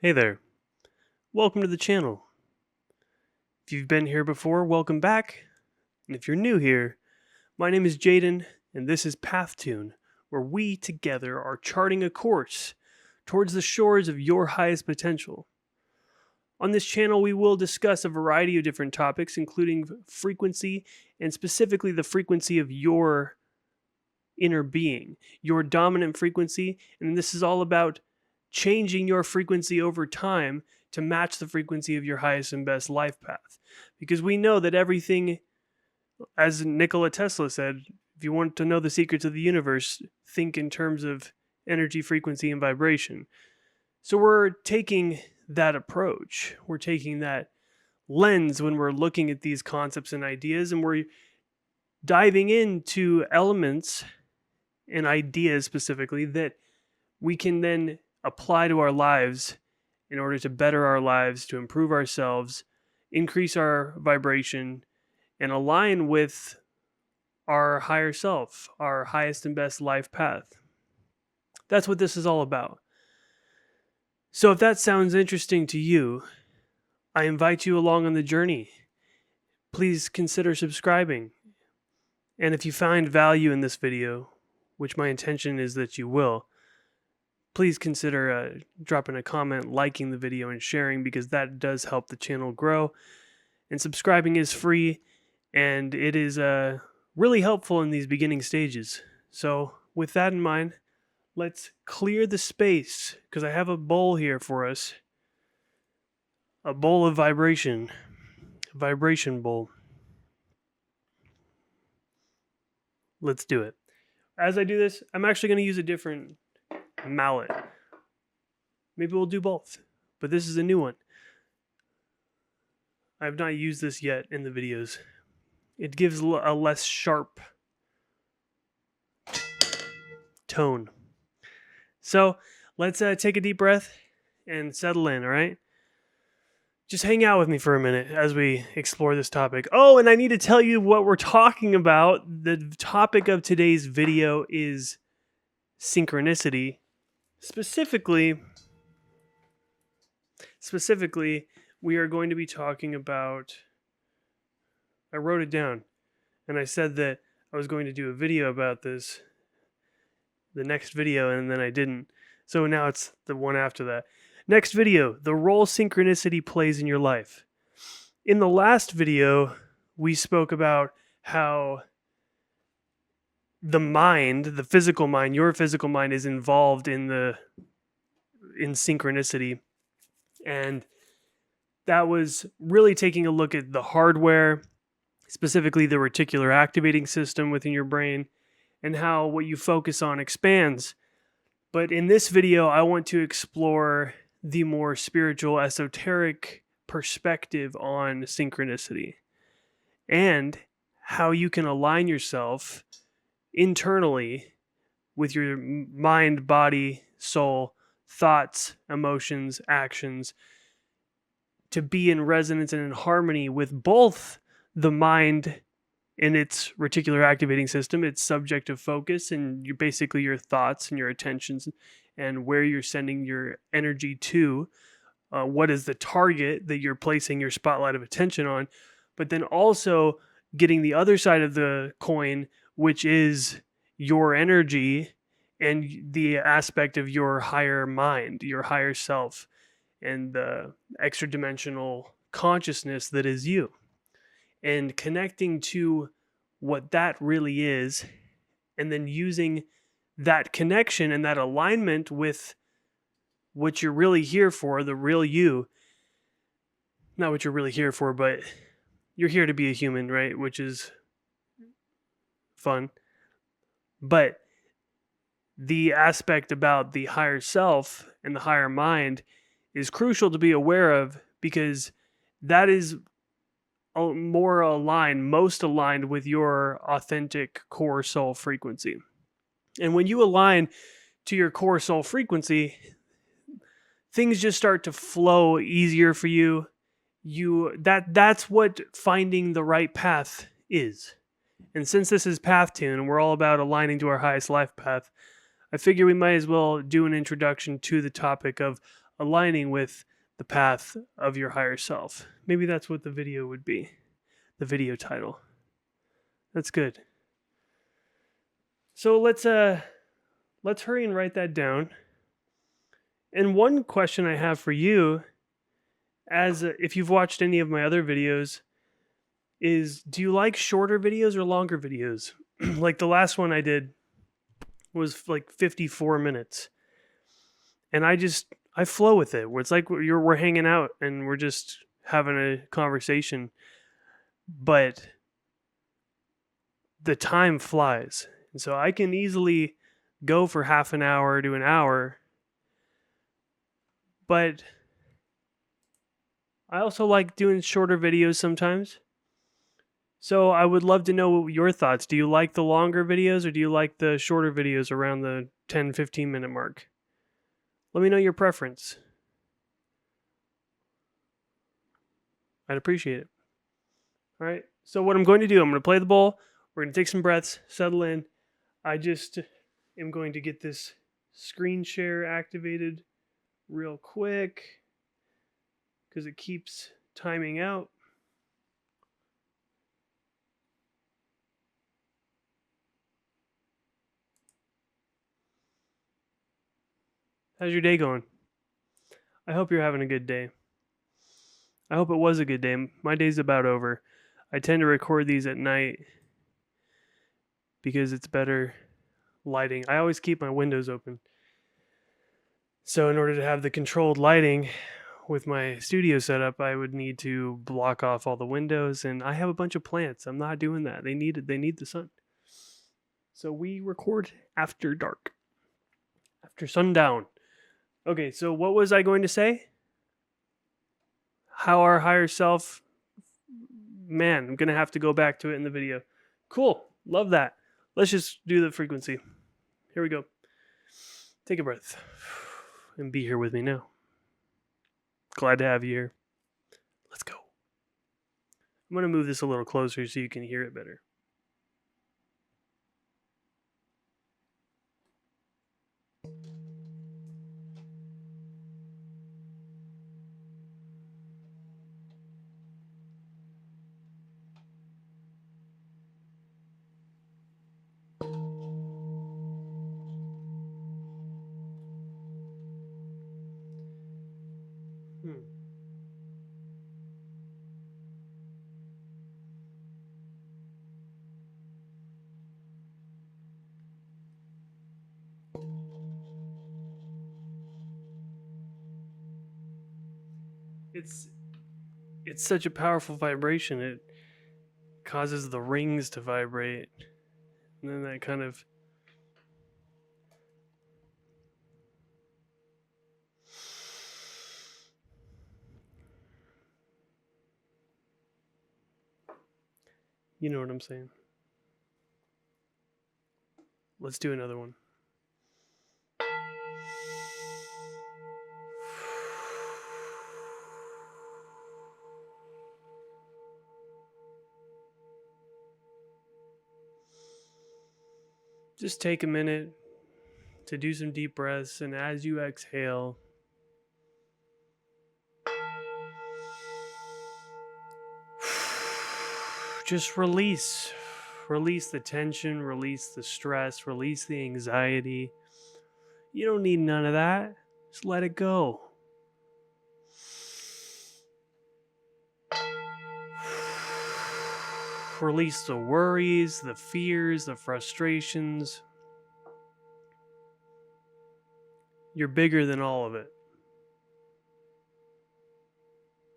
Hey there, welcome to the channel. If you've been here before, welcome back. And if you're new here, my name is Jaden, and this is PathTune, where we together are charting a course towards the shores of your highest potential. On this channel, we will discuss a variety of different topics, including frequency, and specifically the frequency of your inner being, your dominant frequency, and this is all about changing your frequency over time to match the frequency of your highest and best life path. Because we know that everything, as Nikola Tesla said, if you want to know the secrets of the universe, think in terms of energy, frequency, and vibration. So we're taking that approach. We're taking that lens when we're looking at these concepts and ideas, and we're diving into elements and ideas specifically that we can then apply to our lives in order to better our lives, to improve ourselves, increase our vibration, and align with our higher self, our highest and best life path. That's what this is all about. So if that sounds interesting to you, I invite you along on the journey. Please consider subscribing. And if you find value in this video, which my intention is that you will, please consider dropping a comment, liking the video, and sharing, because that does help the channel grow. And subscribing is free, and it is really helpful in these beginning stages. So with that in mind, let's clear the space, because I have a bowl here for us. A bowl of vibration. A vibration bowl. Let's do it. As I do this, I'm actually going to use a different mallet. Maybe we'll do both, but this is a new one. I have not used this yet in the videos. It gives a less sharp tone. So let's take a deep breath and settle in, all right? Just hang out with me for a minute as we explore this topic. Oh, and I need to tell you what we're talking about. The topic of today's video is synchronicity. Specifically, we are going to be talking about, I wrote it down, and I said that I was going to do a video about this, the next video, and then I didn't. So now it's the one after that. Next video, the role synchronicity plays in your life. In the last video, we spoke about how the mind, the physical mind, your physical mind is involved in synchronicity. And that was really taking a look at the hardware, specifically the reticular activating system within your brain, and how what you focus on expands. But in this video, I want to explore the more spiritual, esoteric perspective on synchronicity and how you can align yourself internally with your mind, body, soul, thoughts, emotions, actions, to be in resonance and in harmony with both the mind and its reticular activating system, its subjective focus, and basically your thoughts and your attentions and where you're sending your energy to, what is the target that you're placing your spotlight of attention on, but then also getting the other side of the coin, which is your energy and the aspect of your higher mind, your higher self, and the extra dimensional consciousness that is you. And connecting to what that really is, and then using that connection and that alignment with what you're really here for, the real you. Not what you're really here for, but you're here to be a human, right? Which is fun. But the aspect about the higher self and the higher mind is crucial to be aware of, because that is more aligned, most aligned with your authentic core soul frequency. And when you align to your core soul frequency, things just start to flow easier for you. That's what finding the right path is. And since this is PathTune and we're all about aligning to our highest life path, I figure we might as well do an introduction to the topic of aligning with the path of your higher self. Maybe that's what the video would be, the video title. That's good. So let's hurry and write that down. And one question I have for you, as if you've watched any of my other videos, is do you like shorter videos or longer videos? Like the last one I did was like 54 minutes. And I flow with it. Where it's like we're hanging out and we're just having a conversation. But the time flies. And so I can easily go for half an hour to an hour. But I also like doing shorter videos sometimes. So I would love to know your thoughts. Do you like the longer videos or do you like the shorter videos around the 10, 15 minute mark? Let me know your preference. I'd appreciate it. All right. So what I'm going to do, I'm going to play the bowl. We're going to take some breaths, settle in. I just am going to get this screen share activated real quick because it keeps timing out. How's your day going? I hope you're having a good day. I hope it was a good day. My day's about over. I tend to record these at night because it's better lighting. I always keep my windows open. So in order to have the controlled lighting with my studio setup, I would need to block off all the windows, and I have a bunch of plants. I'm not doing that. They need the sun. So we record after dark. After sundown. Okay, so what was I going to say? How our higher self... Man, I'm going to have to go back to it in the video. Cool. Love that. Let's just do the frequency. Here we go. Take a breath. And be here with me now. Glad to have you here. Let's go. I'm going to move this a little closer so you can hear it better. It's such a powerful vibration. It causes the rings to vibrate. And then that kind of... You know what I'm saying. Let's do another one. Just take a minute to do some deep breaths, and as you exhale, just release. Release the tension, release the stress, release the anxiety. You don't need none of that. Just let it go. Release the worries, the fears, the frustrations. You're bigger than all of it.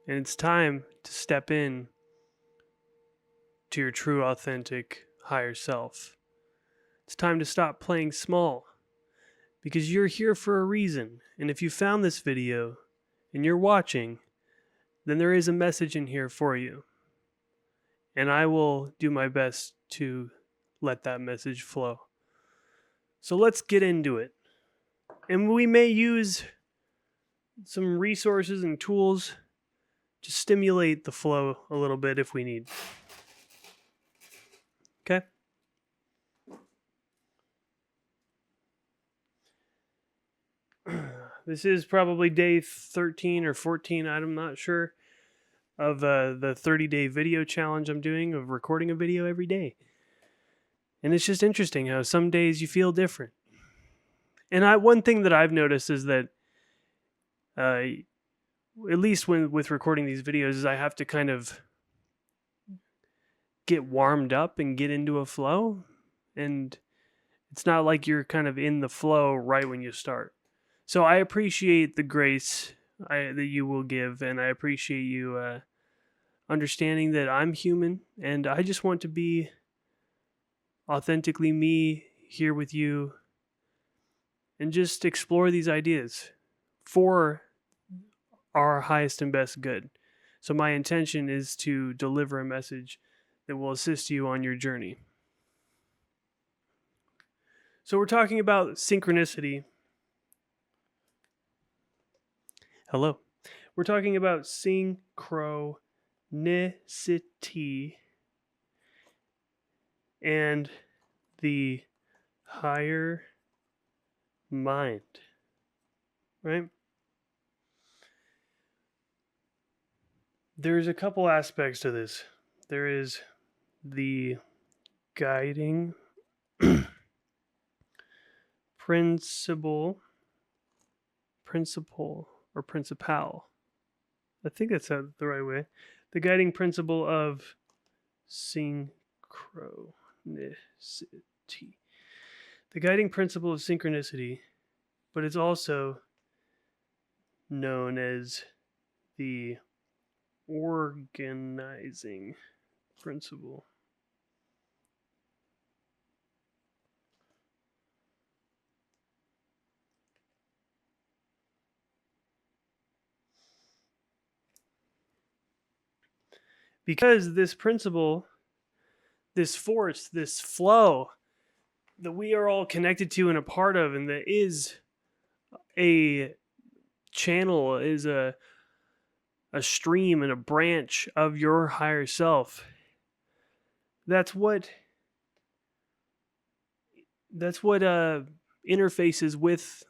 And it's time to step in to your true, authentic, higher self. It's time to stop playing small because you're here for a reason. And if you found this video and you're watching, then there is a message in here for you. And I will do my best to let that message flow. So let's get into it. And we may use some resources and tools to stimulate the flow a little bit if we need. Okay? This is probably day 13 or 14, I'm not sure, of the 30-day video challenge I'm doing of recording a video every day. And it's just interesting how some days you feel different. And one thing that I've noticed is that, at least with recording these videos, is I have to kind of get warmed up and get into a flow. And it's not like you're kind of in the flow right when you start. So I appreciate the grace that you will give, and I appreciate you understanding that I'm human, and I just want to be authentically me here with you and just explore these ideas for our highest and best good. So my intention is to deliver a message that will assist you on your journey. So we're talking about synchronicity. Hello. We're talking about synchronicity and the higher mind, right? There's a couple aspects to this. There is the guiding principle or principal. I think that's the right way. The guiding principle of synchronicity. The guiding principle of synchronicity, but it's also known as the organizing principle. Because this principle, this force, this flow that we are all connected to and a part of, and that is a channel, is a stream and a branch of your higher self. That's what interfaces with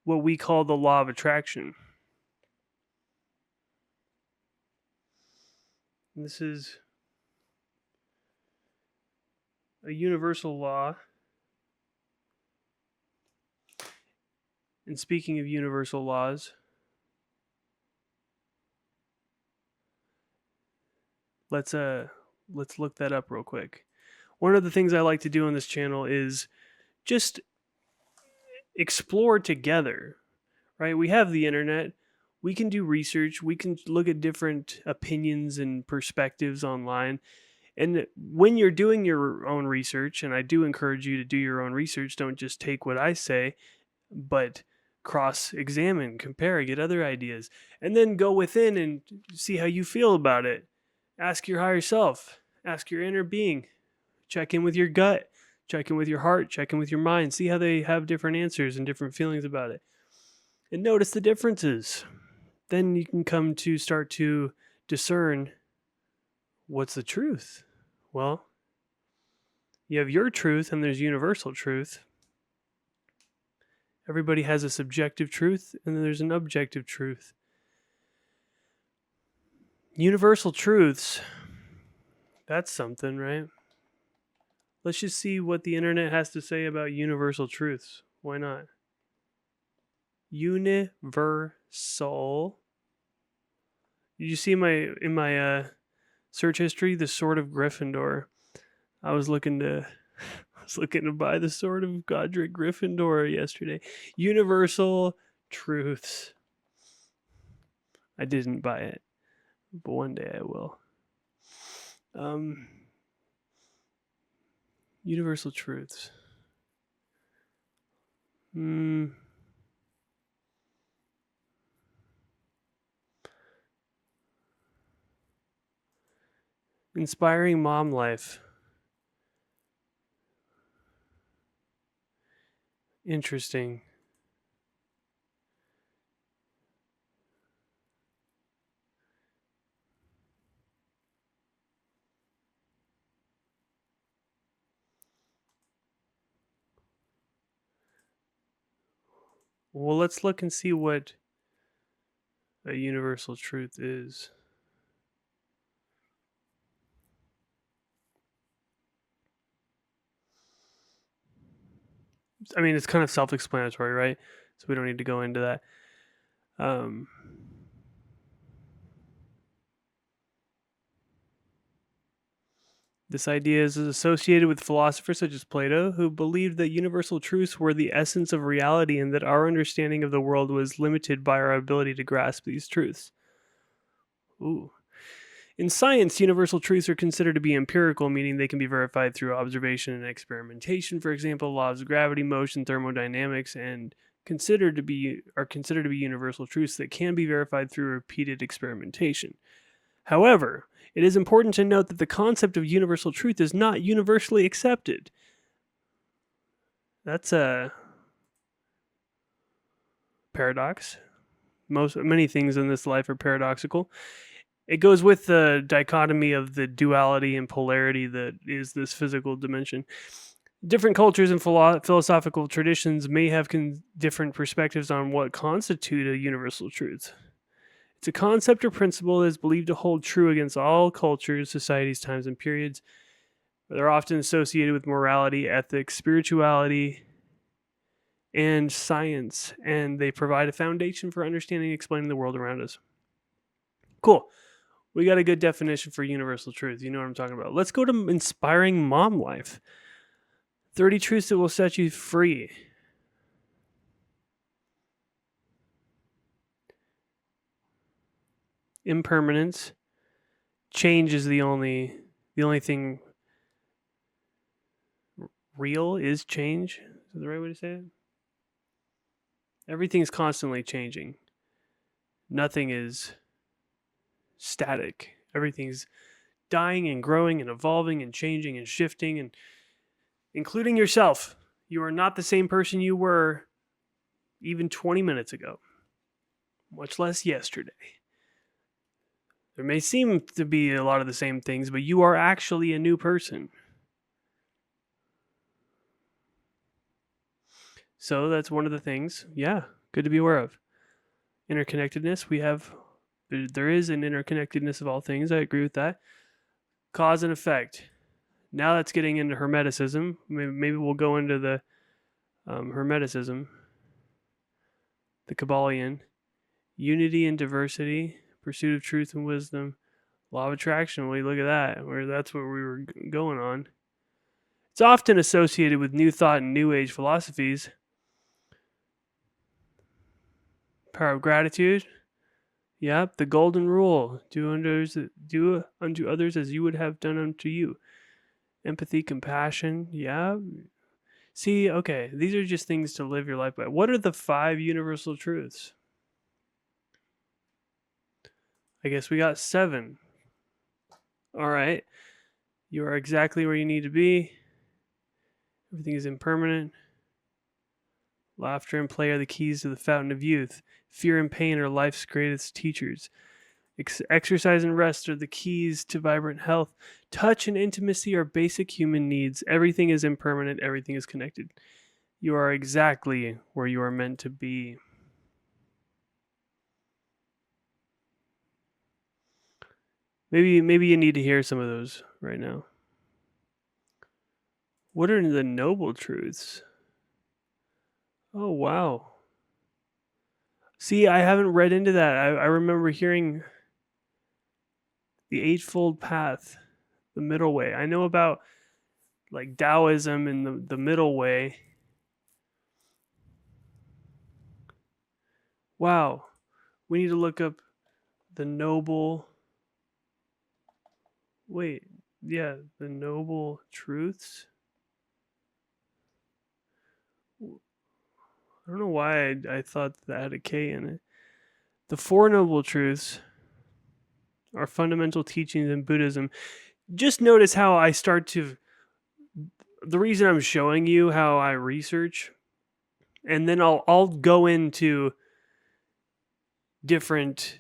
what we call the law of attraction. This is a universal law. And speaking of universal laws, let's look that up real quick. One of the things I like to do on this channel is just explore together, right? We have the internet. We can do research. We can look at different opinions and perspectives online. And when you're doing your own research, and I do encourage you to do your own research, don't just take what I say, but cross-examine, compare, get other ideas, and then go within and see how you feel about it. Ask your higher self. Ask your inner being. Check in with your gut. Check in with your heart. Check in with your mind. See how they have different answers and different feelings about it. And notice the differences. Then you can come to start to discern what's the truth. Well, you have your truth and there's universal truth. Everybody has a subjective truth and then there's an objective truth. Universal truths, that's something, right? Let's just see what the internet has to say about universal truths. Why not? Universal. Did you see in my search history the Sword of Gryffindor? I was looking to buy the Sword of Godric Gryffindor yesterday. Universal truths. I didn't buy it, but one day I will. Universal truths. Inspiring mom life. Interesting. Well, let's look and see what a universal truth is. I mean, it's kind of self-explanatory, right? So we don't need to go into that. This idea is associated with philosophers such as Plato, who believed that universal truths were the essence of reality and that our understanding of the world was limited by our ability to grasp these truths. Ooh. In science, universal truths are considered to be empirical, meaning they can be verified through observation and experimentation. For example, laws of gravity, motion, thermodynamics, and are considered to be universal truths that can be verified through repeated experimentation. However, it is important to note that the concept of universal truth is not universally accepted. That's a paradox. Many things in this life are paradoxical. It goes with the dichotomy of the duality and polarity that is this physical dimension. Different cultures and philosophical traditions may have different perspectives on what constitute a universal truth. It's a concept or principle that is believed to hold true against all cultures, societies, times, and periods. They're often associated with morality, ethics, spirituality, and science, and they provide a foundation for understanding and explaining the world around us. Cool. We got a good definition for universal truth. You know what I'm talking about. Let's go to inspiring mom life. 30 truths that will set you free. Impermanence. Change is the only thing real is change. Is that the right way to say it? Everything's constantly changing. Nothing is static. Everything's dying and growing and evolving and changing and shifting, and including yourself. You are not the same person you were even 20 minutes ago, much less yesterday. There may seem to be a lot of the same things, but you are actually a new person. So that's one of the things, good to be aware of. Interconnectedness, there is an interconnectedness of all things. I agree with that. Cause and effect. Now that's getting into Hermeticism. Maybe we'll go into the Hermeticism, the Kabbalion, unity and diversity, pursuit of truth and wisdom, law of attraction. Well, you look at that, that's what we were going on. It's often associated with New Thought and New Age philosophies. Power of gratitude. Yep, the golden rule. Do unto others as you would have done unto you. Empathy, compassion. Yeah. See, okay, these are just things to live your life by. What are the 5 universal truths? I guess we got 7. All right. You are exactly where you need to be. Everything is impermanent. Laughter and play are the keys to the fountain of youth. Fear and pain are life's greatest teachers. Exercise and rest are the keys to vibrant health. Touch and intimacy are basic human needs. Everything is impermanent. Everything is connected. You are exactly where you are meant to be. Maybe you need to hear some of those right now. What are the noble truths? Oh, wow. See, I haven't read into that. I remember hearing the Eightfold Path, the middle way. I know about like Taoism and the middle way. Wow. We need to look up the noble. Wait, yeah, the noble truths. I don't know why I thought that had a K in it. The Four Noble Truths are fundamental teachings in Buddhism. Just notice how I start to. The reason I'm showing you how I research, and then I'll go into different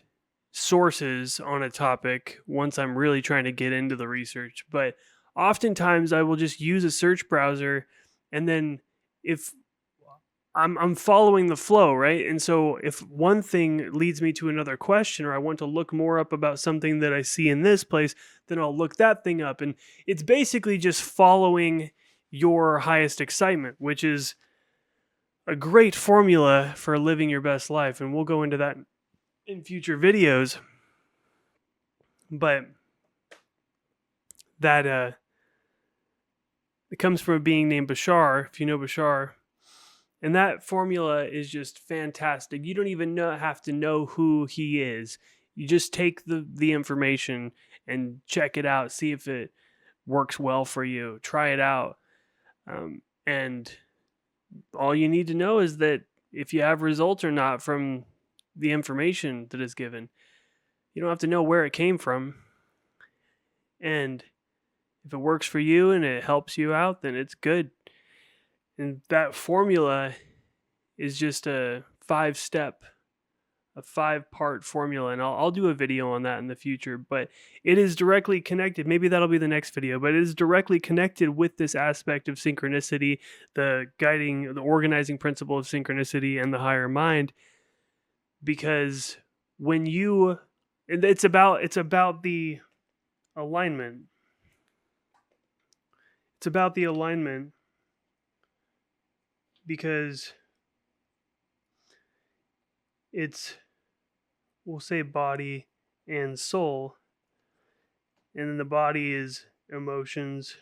sources on a topic once I'm really trying to get into the research. But oftentimes I will just use a search browser, and then if I'm following the flow, right? And so if one thing leads me to another question, or I want to look more up about something that I see in this place, then I'll look that thing up. And it's basically just following your highest excitement, which is a great formula for living your best life. And we'll go into that in future videos. But that it comes from a being named Bashar, if you know Bashar. And that formula is just fantastic. You don't even have to know who he is. You just take the information and check it out, see if it works well for you. Try it out. And all you need to know is that if you have results or not from the information that is given. You don't have to know where it came from. And if it works for you and it helps you out, then it's good. And that formula is just a 5-part formula. And I'll do a video on that in the future. But it is directly connected. Maybe that'll be the next video. But it is directly connected with this aspect of synchronicity, the organizing principle of synchronicity and the higher mind. Because when you... It's about the alignment. It's about the alignment because it's, we'll say body and soul, and then the body is emotions,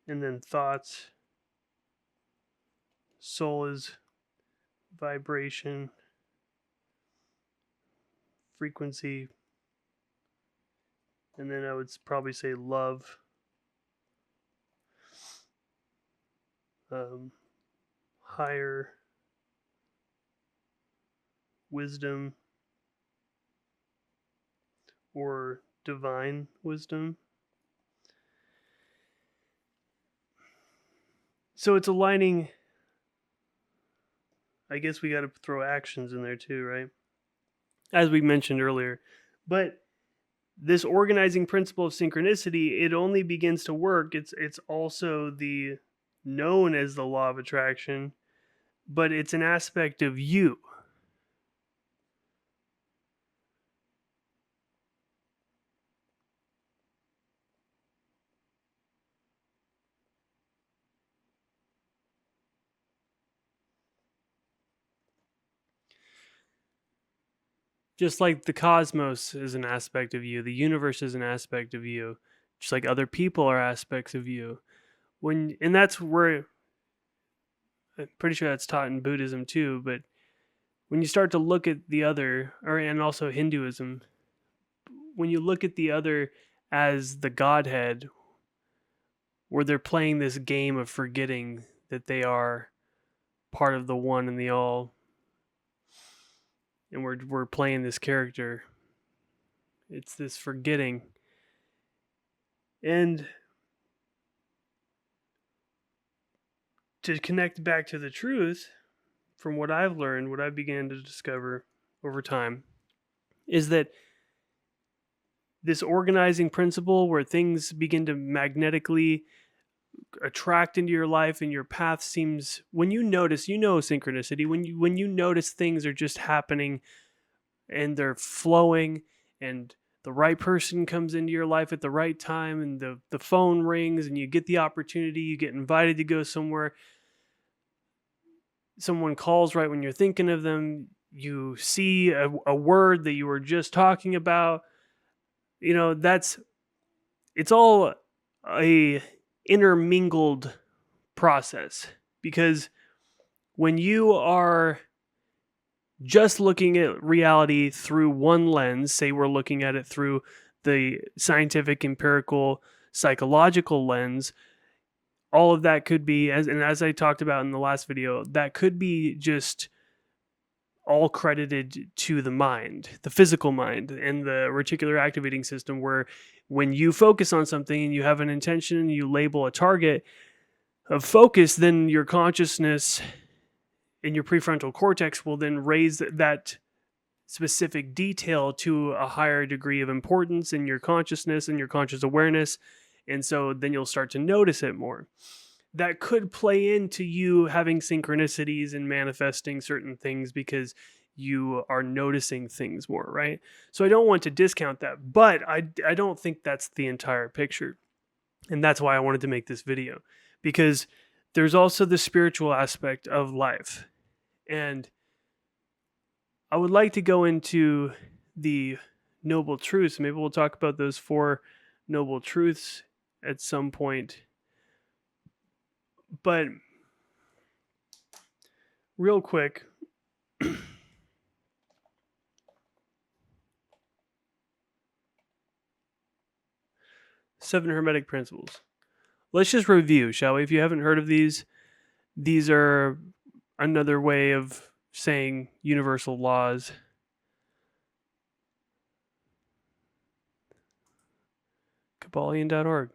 and then thoughts. Soul is vibration, frequency, and then I would probably say love, higher wisdom, or divine wisdom. So it's aligning. I guess we got to throw actions in there too, right? As we mentioned earlier. But this organizing principle of synchronicity, it only begins to work. It's also known as the law of attraction, but it's an aspect of you. Just like the cosmos is an aspect of you, the universe is an aspect of you, just like other people are aspects of you. And that's where, I'm pretty sure that's taught in Buddhism too, but when you start to look at the other, and also Hinduism, when you look at the other as the Godhead, where they're playing this game of forgetting that they are part of the one and the all, and we're playing this character. It's this forgetting. And to connect back to the truth, from what I've learned, what I began to discover over time, is that this organizing principle where things begin to magnetically attract into your life and your path seems, when you notice, synchronicity, when you notice things are just happening and they're flowing and the right person comes into your life at the right time and the phone rings and you get the opportunity, you get invited to go somewhere, someone calls right when you're thinking of them, you see a word that you were just talking about, it's all a intermingled process. Because when you are just looking at reality through one lens, say we're looking at it through the scientific, empirical, psychological lens, all of that could be, as I talked about in the last video, that could be just all credited to the mind, the physical mind, and the reticular activating system, where when you focus on something and you have an intention and you label a target of focus, then your consciousness and your prefrontal cortex will then raise that specific detail to a higher degree of importance in your consciousness and your conscious awareness. And so then you'll start to notice it more. that could play into you having synchronicities and manifesting certain things because you are noticing things more, right? So I don't want to discount that, but I don't think that's the entire picture. And that's why I wanted to make this video, because there's also the spiritual aspect of life. And I would like to go into the noble truths. Maybe we'll talk about those 4 noble truths at some point. But real quick, 7 Hermetic Principles. Let's just review, shall we? If you haven't heard of these are another way of saying universal laws. Kabbalion.org.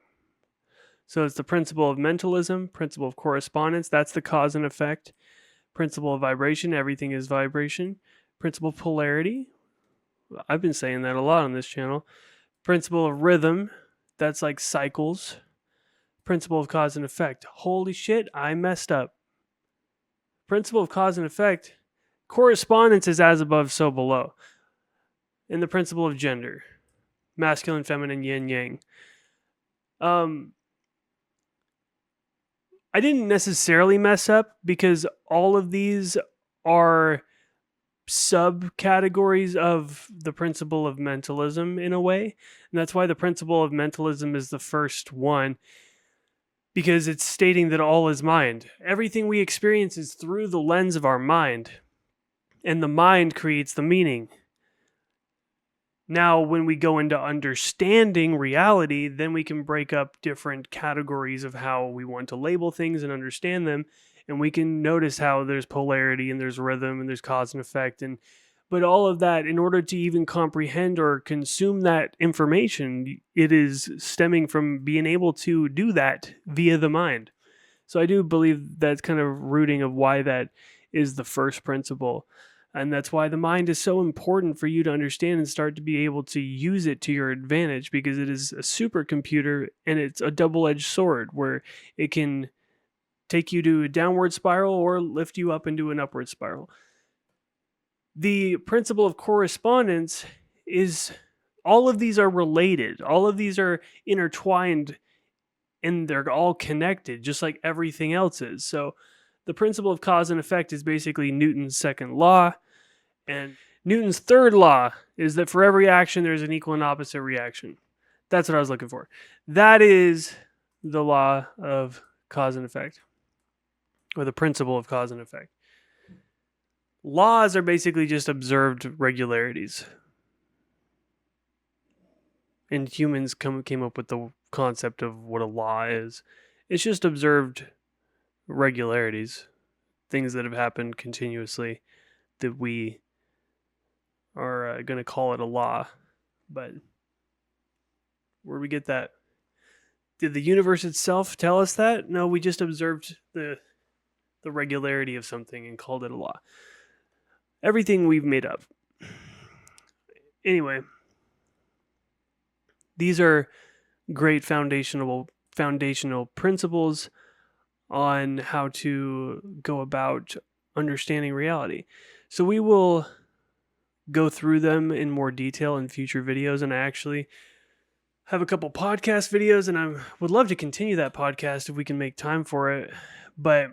So it's the principle of mentalism, principle of correspondence, that's the cause and effect. Principle of vibration, everything is vibration. Principle of polarity, I've been saying that a lot on this channel. Principle of rhythm, that's like cycles. Principle of cause and effect. Holy shit, I messed up. Principle of cause and effect. Correspondence is as above, so below. And the principle of gender. Masculine, feminine, yin, yang. I didn't necessarily mess up because all of these are subcategories of the principle of mentalism in a way. And that's why the principle of mentalism is the first one, because it's stating that all is mind. Everything we experience is through the lens of our mind, and the mind creates the meaning. Now, when we go into understanding reality, then we can break up different categories of how we want to label things and understand them. And we can notice how there's polarity and there's rhythm and there's cause and effect. But all of that, in order to even comprehend or consume that information, it is stemming from being able to do that via the mind. So I do believe that's kind of rooting of why that is the first principle. And that's why the mind is so important for you to understand and start to be able to use it to your advantage, because it is a supercomputer and it's a double-edged sword where it can take you to a downward spiral or lift you up into an upward spiral. The principle of correspondence is, all of these are related. All of these are intertwined and they're all connected, just like everything else is. So the principle of cause and effect is basically Newton's second law. And Newton's third law is that for every action, there's an equal and opposite reaction. That's what I was looking for. That is the law of cause and effect, or the principle of cause and effect. Laws are basically just observed regularities. And humans came up with the concept of what a law is. It's just observed regularities, things that have happened continuously that we are going to call it a law. But where do we get that? Did the universe itself tell us that? No, we just observed the regularity of something and called it a law. Everything we've made up. Anyway, these are great foundational principles on how to go about understanding reality. So we will go through them in more detail in future videos, and I actually have a couple podcast videos, and I would love to continue that podcast if we can make time for it. But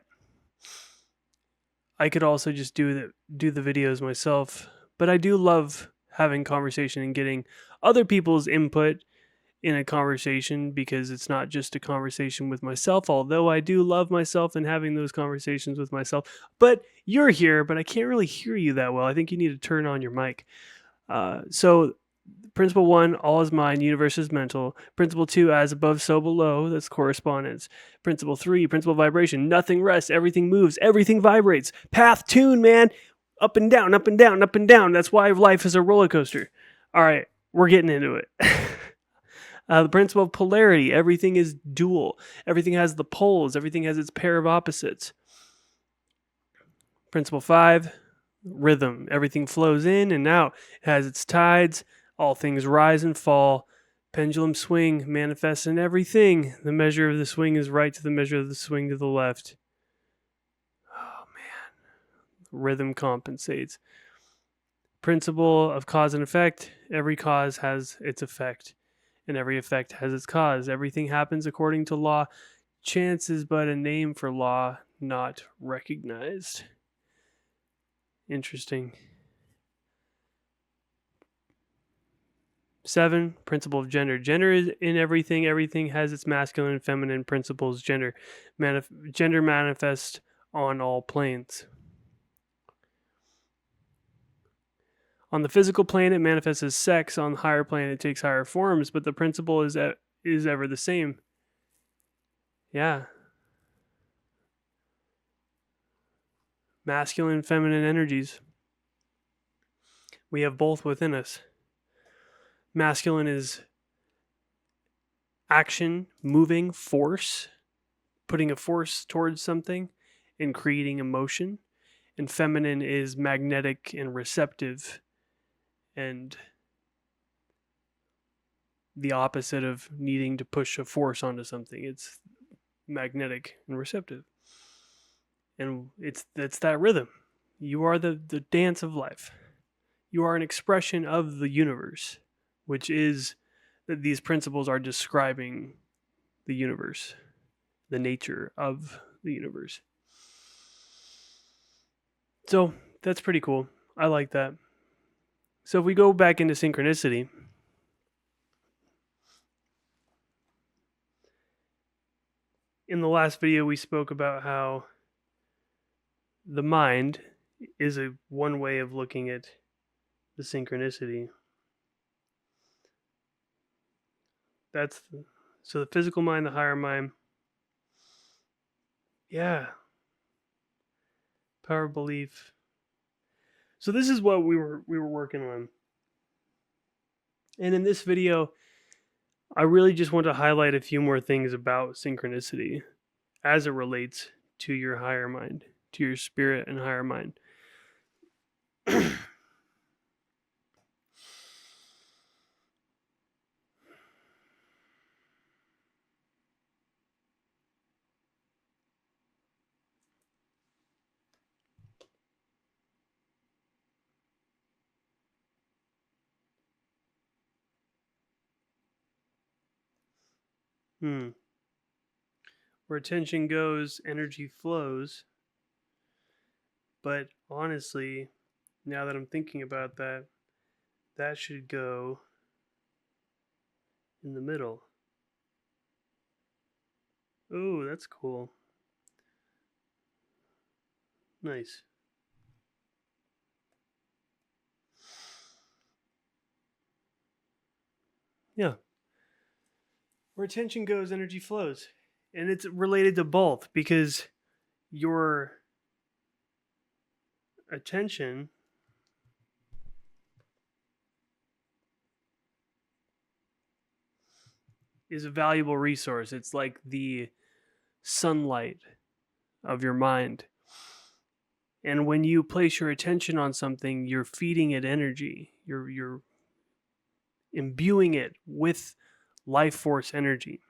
I could also just do the videos myself. But I do love having conversation and getting other people's input in a conversation, because it's not just a conversation with myself, although I do love myself and having those conversations with myself. But you're here, but I can't really hear you that well. I think you need to turn on your mic. So principle 1, all is mind, universe is mental. Principle 2, as above, so below, that's correspondence. Principle 3, principle of vibration, nothing rests, everything moves, everything vibrates. Path, tune, man, up and down, up and down, up and down. That's why life is a roller coaster. All right, we're getting into it. The principle of polarity, everything is dual. Everything has the poles. Everything has its pair of opposites. Principle 5, rhythm. Everything flows in and out. It has its tides. All things rise and fall. Pendulum swing manifests in everything. The measure of the swing is right to the measure of the swing to the left. Oh man. Rhythm compensates. Principle of cause and effect. Every cause has its effect, and every effect has its cause. Everything happens according to law. Chance is but a name for law not recognized. Interesting. 7, principle of gender. Gender is in everything. Everything has its masculine and feminine principles. Gender manifests on all planes. On the physical plane, it manifests as sex. On the higher plane, it takes higher forms, but the principle is ever the same. Yeah. Masculine and feminine energies. We have both within us. Masculine is action, moving, force, putting a force towards something and creating emotion. And feminine is magnetic and receptive, and the opposite of needing to push a force onto something. It's magnetic and receptive. And it's that rhythm. You are the dance of life. You are an expression of the universe, which is that these principles are describing the universe, the nature of the universe. So that's pretty cool. I like that. So if we go back into synchronicity, in the last video we spoke about how the mind is one way of looking at the synchronicity. So the physical mind, the higher mind. Yeah. Power of belief. So this is what we were working on. And in this video, I really just want to highlight a few more things about synchronicity as it relates to your higher mind, to your spirit and higher mind. Where attention goes, energy flows. But honestly, now that I'm thinking about that, that should go in the middle. Oh, that's cool. Nice. Yeah. Where attention goes, energy flows. And it's related to both because your attention is a valuable resource. It's like the sunlight of your mind. And when you place your attention on something, you're feeding it energy. You're imbuing it with life force energy.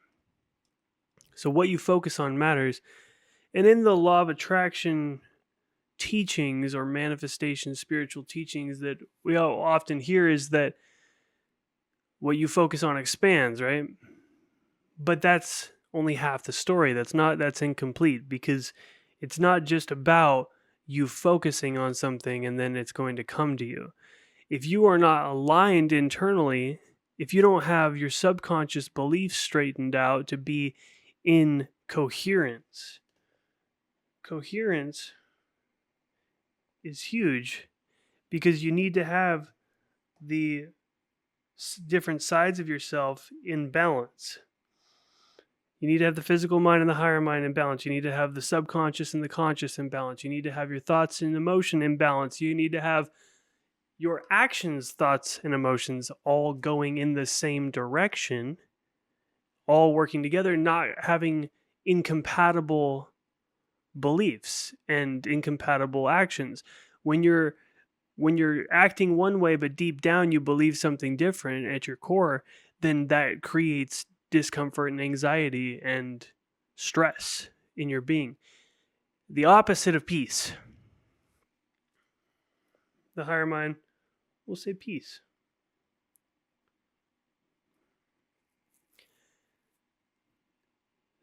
So what you focus on matters. And in the law of attraction teachings or manifestation spiritual teachings that we all often hear is that what you focus on expands, right? But that's only half the story. That's incomplete, because it's not just about you focusing on something and then it's going to come to you. If you are not aligned internally, if you don't have your subconscious beliefs straightened out to be in coherence is huge, because you need to have the different sides of yourself in balance. You need to have the physical mind and the higher mind in balance. You need to have the subconscious and the conscious in balance. You need to have your thoughts and emotion in balance. You need to have your actions, thoughts, and emotions all going in the same direction, all working together, not having incompatible beliefs and incompatible actions. When you're acting one way but deep down you believe something different at your core, then that creates discomfort and anxiety and stress in your being. The opposite of peace. The higher mind will say peace.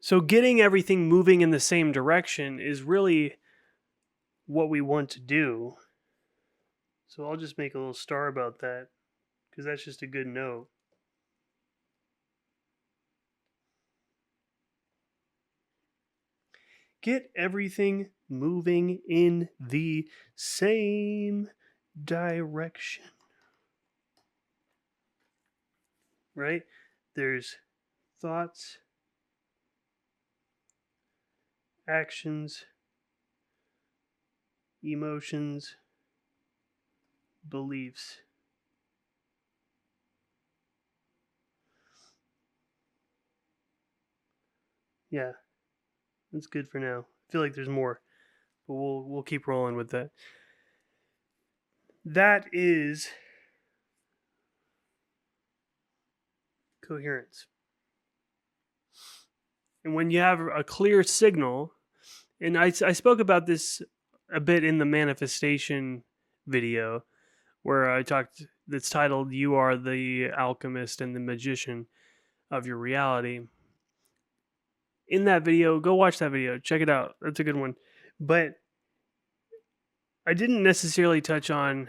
So getting everything moving in the same direction is really what we want to do. So I'll just make a little star about that, because that's just a good note. Get everything moving in the same direction. Right? There's thoughts, actions, emotions, beliefs. Yeah, that's good for now. I feel like there's more, but we'll keep rolling with that. That is coherence. And when you have a clear signal, and I spoke about this a bit in the manifestation video where I talked, that's titled "You Are the Alchemist and the Magician of Your Reality." In that video, go watch that video, check it out, that's a good one. But I didn't necessarily touch on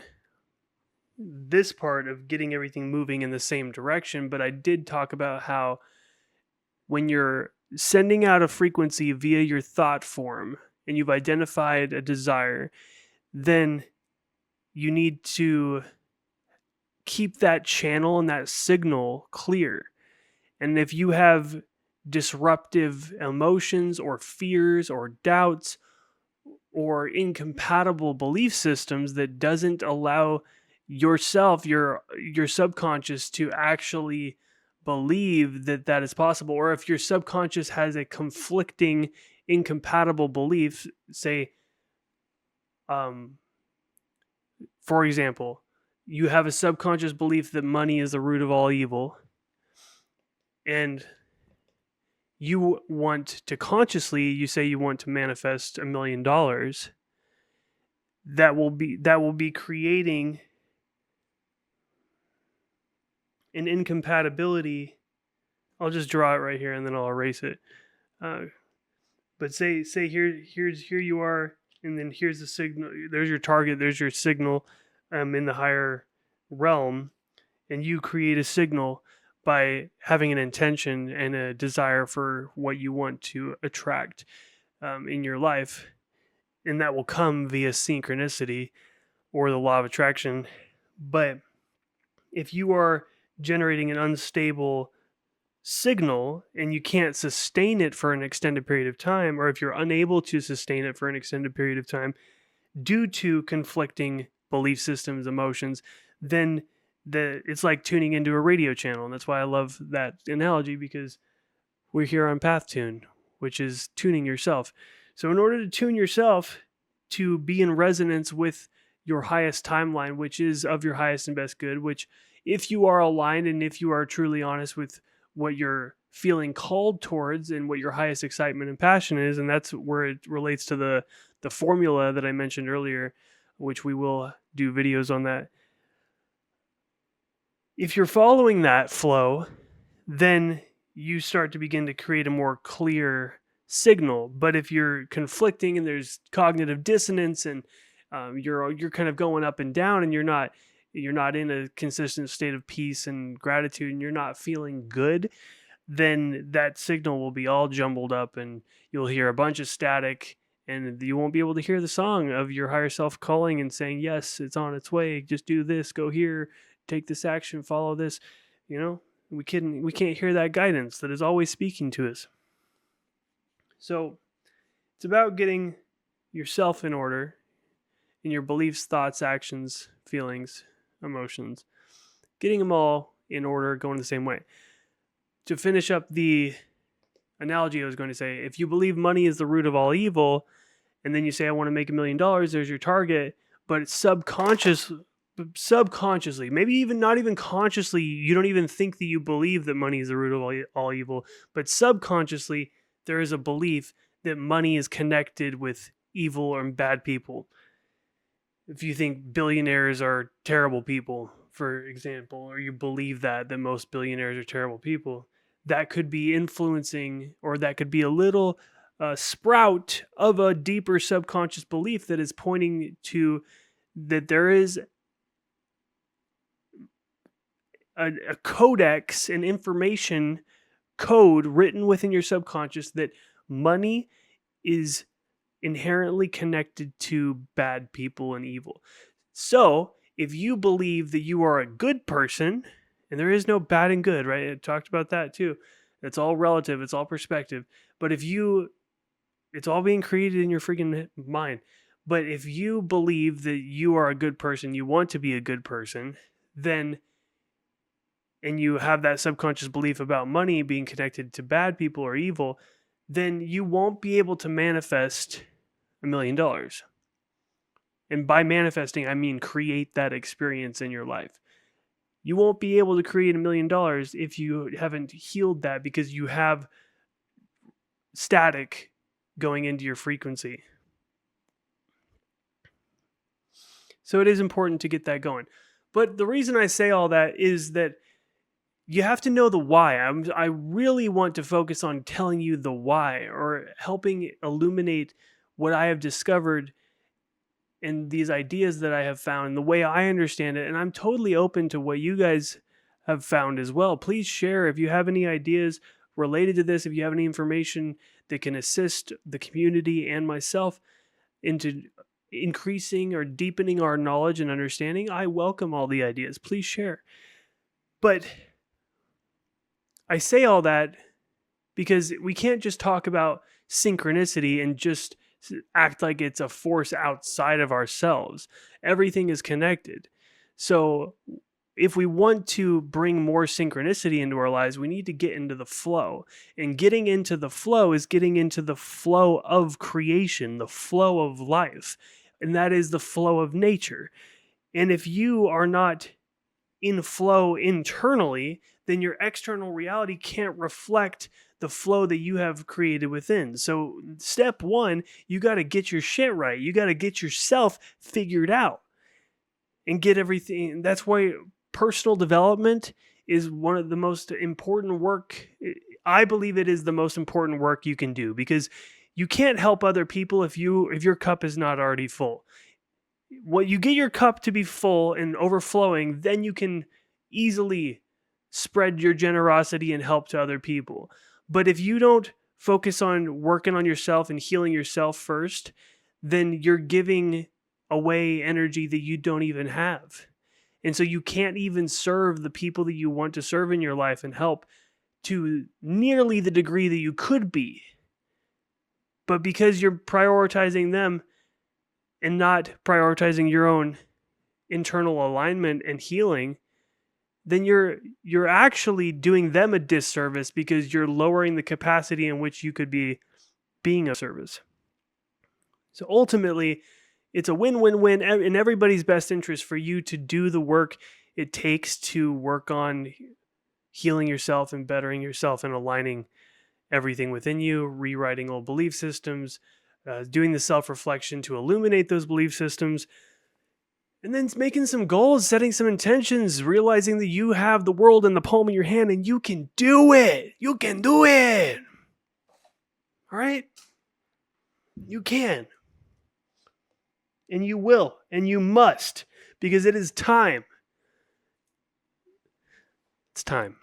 this part of getting everything moving in the same direction, but I did talk about how when you're sending out a frequency via your thought form and you've identified a desire, then you need to keep that channel and that signal clear. And if you have disruptive emotions or fears or doubts or incompatible belief systems that doesn't allow yourself, your subconscious, to actually believe that that is possible, or if your subconscious has a conflicting, incompatible belief, say, for example, you have a subconscious belief that money is the root of all evil, and you want to consciously, you say you want to manifest $1 million, that will be creating an incompatibility. I'll just draw it right here and then I'll erase it. But say here you are, and then here's the signal. There's your target. There's your signal in the higher realm, and you create a signal by having an intention and a desire for what you want to attract in your life, and that will come via synchronicity or the law of attraction. But if you are generating an unstable signal and you can't sustain it for an extended period of time, or if you're unable to sustain it for an extended period of time due to conflicting belief systems, emotions, then it's like tuning into a radio channel. And that's why I love that analogy, because we're here on Path Tune, which is tuning yourself. So in order to tune yourself to be in resonance with your highest timeline, which is of your highest and best good, which if you are aligned and if you are truly honest with what you're feeling called towards and what your highest excitement and passion is, and that's where it relates to the formula that I mentioned earlier, which we will do videos on that. If you're following that flow, then you start to begin to create a more clear signal. But if you're conflicting and there's cognitive dissonance and you're kind of going up and down, and you're not in a consistent state of peace and gratitude, and you're not feeling good, then that signal will be all jumbled up and you'll hear a bunch of static, and you won't be able to hear the song of your higher self calling and saying, yes, it's on its way, just do this, go here, take this action, follow this. We can't hear that guidance that is always speaking to us. So it's about getting yourself in order in your beliefs, thoughts, actions, feelings, emotions, getting them all in order, going the same way. To finish up the analogy I was going to say, if you believe money is the root of all evil, and then you say, I want to make $1 million, there's your target, but subconsciously subconsciously, maybe even not even consciously, you don't even think that you believe that money is the root of all evil, but subconsciously, there is a belief that money is connected with evil or bad people. If you think billionaires are terrible people, for example, or you believe that most billionaires are terrible people, that could be influencing, or that could be a little sprout of a deeper subconscious belief that is pointing to that there is a codex, an information code written within your subconscious that money is inherently connected to bad people and evil. So, if you believe that you are a good person, and there is no bad and good, right? I talked about that too. It's all relative, it's all perspective. But it's all being created in your freaking mind. But if you believe that you are a good person, you want to be a good person, then, and you have that subconscious belief about money being connected to bad people or evil, then you won't be able to manifest $1 million. And by manifesting, I mean create that experience in your life. You won't be able to create $1 million if you haven't healed that, because you have static going into your frequency. So it is important to get that going. But the reason I say all that is that you have to know the why. I really want to focus on telling you the why, or helping illuminate what I have discovered and these ideas that I have found, the way I understand it. And I'm totally open to what you guys have found as well. Please share if you have any ideas related to this, if you have any information that can assist the community and myself into increasing or deepening our knowledge and understanding. I welcome all the ideas. Please share. But I say all that because we can't just talk about synchronicity and just act like it's a force outside of ourselves. Everything is connected. So if we want to bring more synchronicity into our lives, we need to get into the flow. And getting into the flow is getting into the flow of creation, the flow of life. And that is the flow of nature. And if you are not in flow internally, then your external reality can't reflect the flow that you have created within. So step one, you got to get your shit right. You got to get yourself figured out and get everything. That's why personal development is one of the most important work. I believe it is the most important work you can do, because you can't help other people if your cup is not already full. When you get your cup to be full and overflowing, then you can easily spread your generosity and help to other people. But if you don't focus on working on yourself and healing yourself first, then you're giving away energy that you don't even have. And so you can't even serve the people that you want to serve in your life and help to nearly the degree that you could be. But because you're prioritizing them and not prioritizing your own internal alignment and healing, then you're actually doing them a disservice, because you're lowering the capacity in which you could be being of service. So ultimately, it's a win-win-win in everybody's best interest for you to do the work it takes to work on healing yourself and bettering yourself and aligning everything within you, rewriting old belief systems, doing the self-reflection to illuminate those belief systems, and then making some goals, setting some intentions, realizing that you have the world in the palm of your hand and you can do it. You can do it. All right? You can. And you will. And you must. Because it is time. It's time.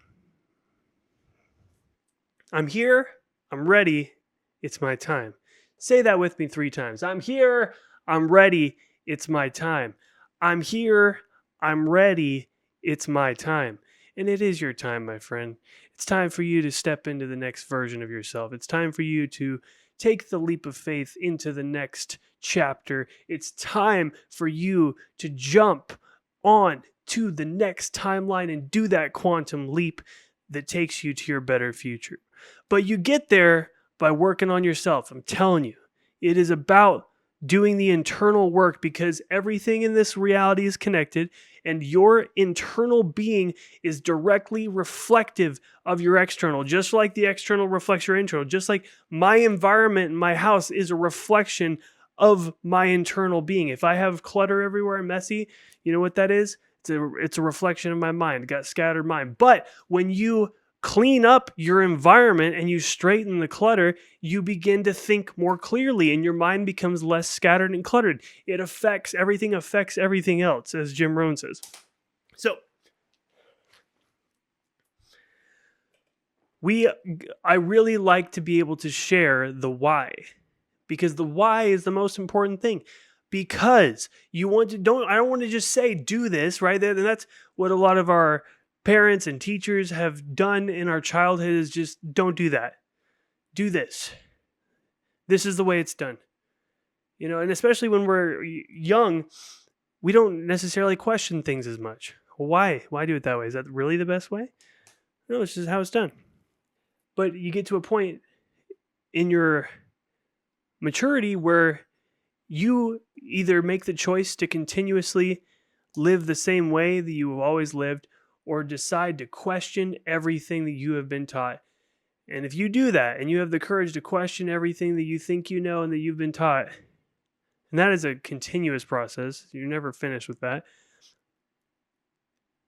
I'm here. I'm ready. It's my time. Say that with me 3 times. I'm here. I'm ready. It's my time. I'm here, I'm ready, it's my time. And it is your time, my friend. It's time for you to step into the next version of yourself. It's time for you to take the leap of faith into the next chapter. It's time for you to jump on to the next timeline and do that quantum leap that takes you to your better future. But you get there by working on yourself. I'm telling you, it is about doing the internal work, because everything in this reality is connected and your internal being is directly reflective of your external, just like the external reflects your internal, just like my environment in my house is a reflection of my internal being. If I have clutter everywhere and messy, you know what that is? It's a reflection of my mind, got scattered mind. But when you clean up your environment and you straighten the clutter, you begin to think more clearly and your mind becomes less scattered and cluttered. It affects everything else, as Jim Rohn says. So I really like to be able to share the why, because the why is the most important thing. Because I don't want to just say do this, right? And that's what a lot of our parents and teachers have done in our childhood, is just don't do that. Do this. This is the way it's done. And especially when we're young, we don't necessarily question things as much. Well, why? Why do it that way? Is that really the best way? No, it's just how it's done. But you get to a point in your maturity where you either make the choice to continuously live the same way that you have always lived, or decide to question everything that you have been taught. And if you do that, and you have the courage to question everything that you think you know and that you've been taught, and that is a continuous process, you're never finished with that,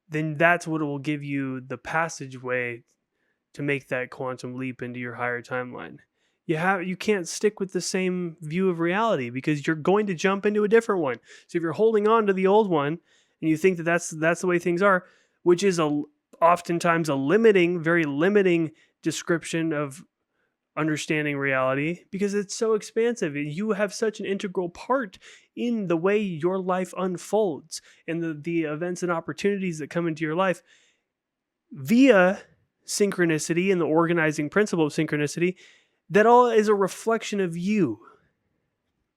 then that's what will give you the passageway to make that quantum leap into your higher timeline. You can't stick with the same view of reality, because you're going to jump into a different one. So if you're holding on to the old one and you think that that's the way things are, which is oftentimes a very limiting description of understanding reality, because it's so expansive. You have such an integral part in the way your life unfolds and the events and opportunities that come into your life via synchronicity and the organizing principle of synchronicity. That all is a reflection of you,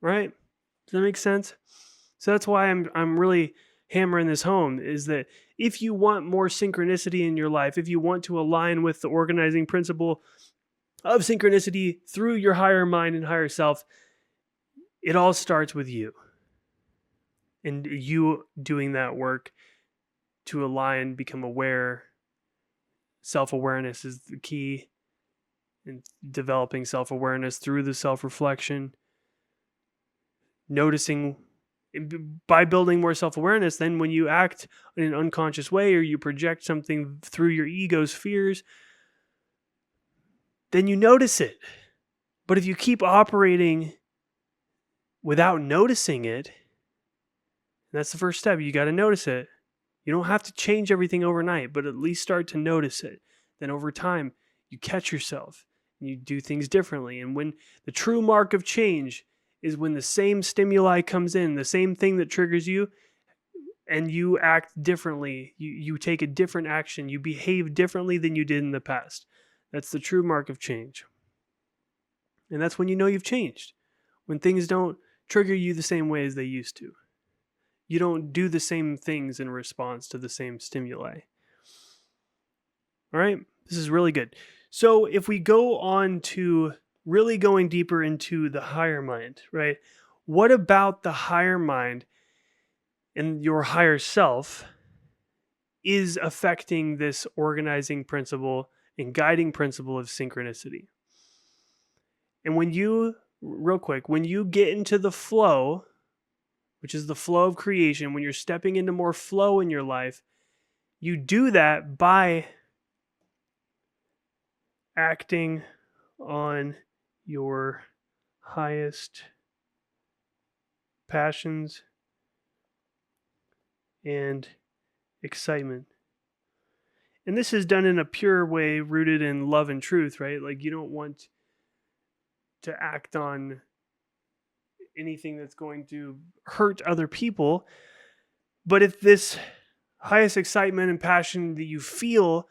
right? Does that make sense? So that's why I'm really hammering this home, is that if you want more synchronicity in your life, if you want to align with the organizing principle of synchronicity through your higher mind and higher self, it all starts with you. And you doing that work to align, become aware. Self-awareness is the key. And developing self-awareness through the self-reflection, noticing, by building more self-awareness, then when you act in an unconscious way or you project something through your ego's fears, then you notice it. But if you keep operating without noticing it, that's the first step. You got to notice it. You don't have to change everything overnight, but at least start to notice it. Then over time, you catch yourself. You do things differently. And when the true mark of change is when the same stimuli comes in, the same thing that triggers you, and you act differently, you take a different action, you behave differently than you did in the past. That's the true mark of change. And that's when you know you've changed. When things don't trigger you the same way as they used to. You don't do the same things in response to the same stimuli. All right? This is really good. So if we go on to really going deeper into the higher mind, right? What about the higher mind and your higher self is affecting this organizing principle and guiding principle of synchronicity? And when you get into the flow, which is the flow of creation, when you're stepping into more flow in your life, you do that by acting on your highest passions and excitement. And this is done in a pure way, rooted in love and truth, right? Like, you don't want to act on anything that's going to hurt other people. But if this highest excitement and passion that you feel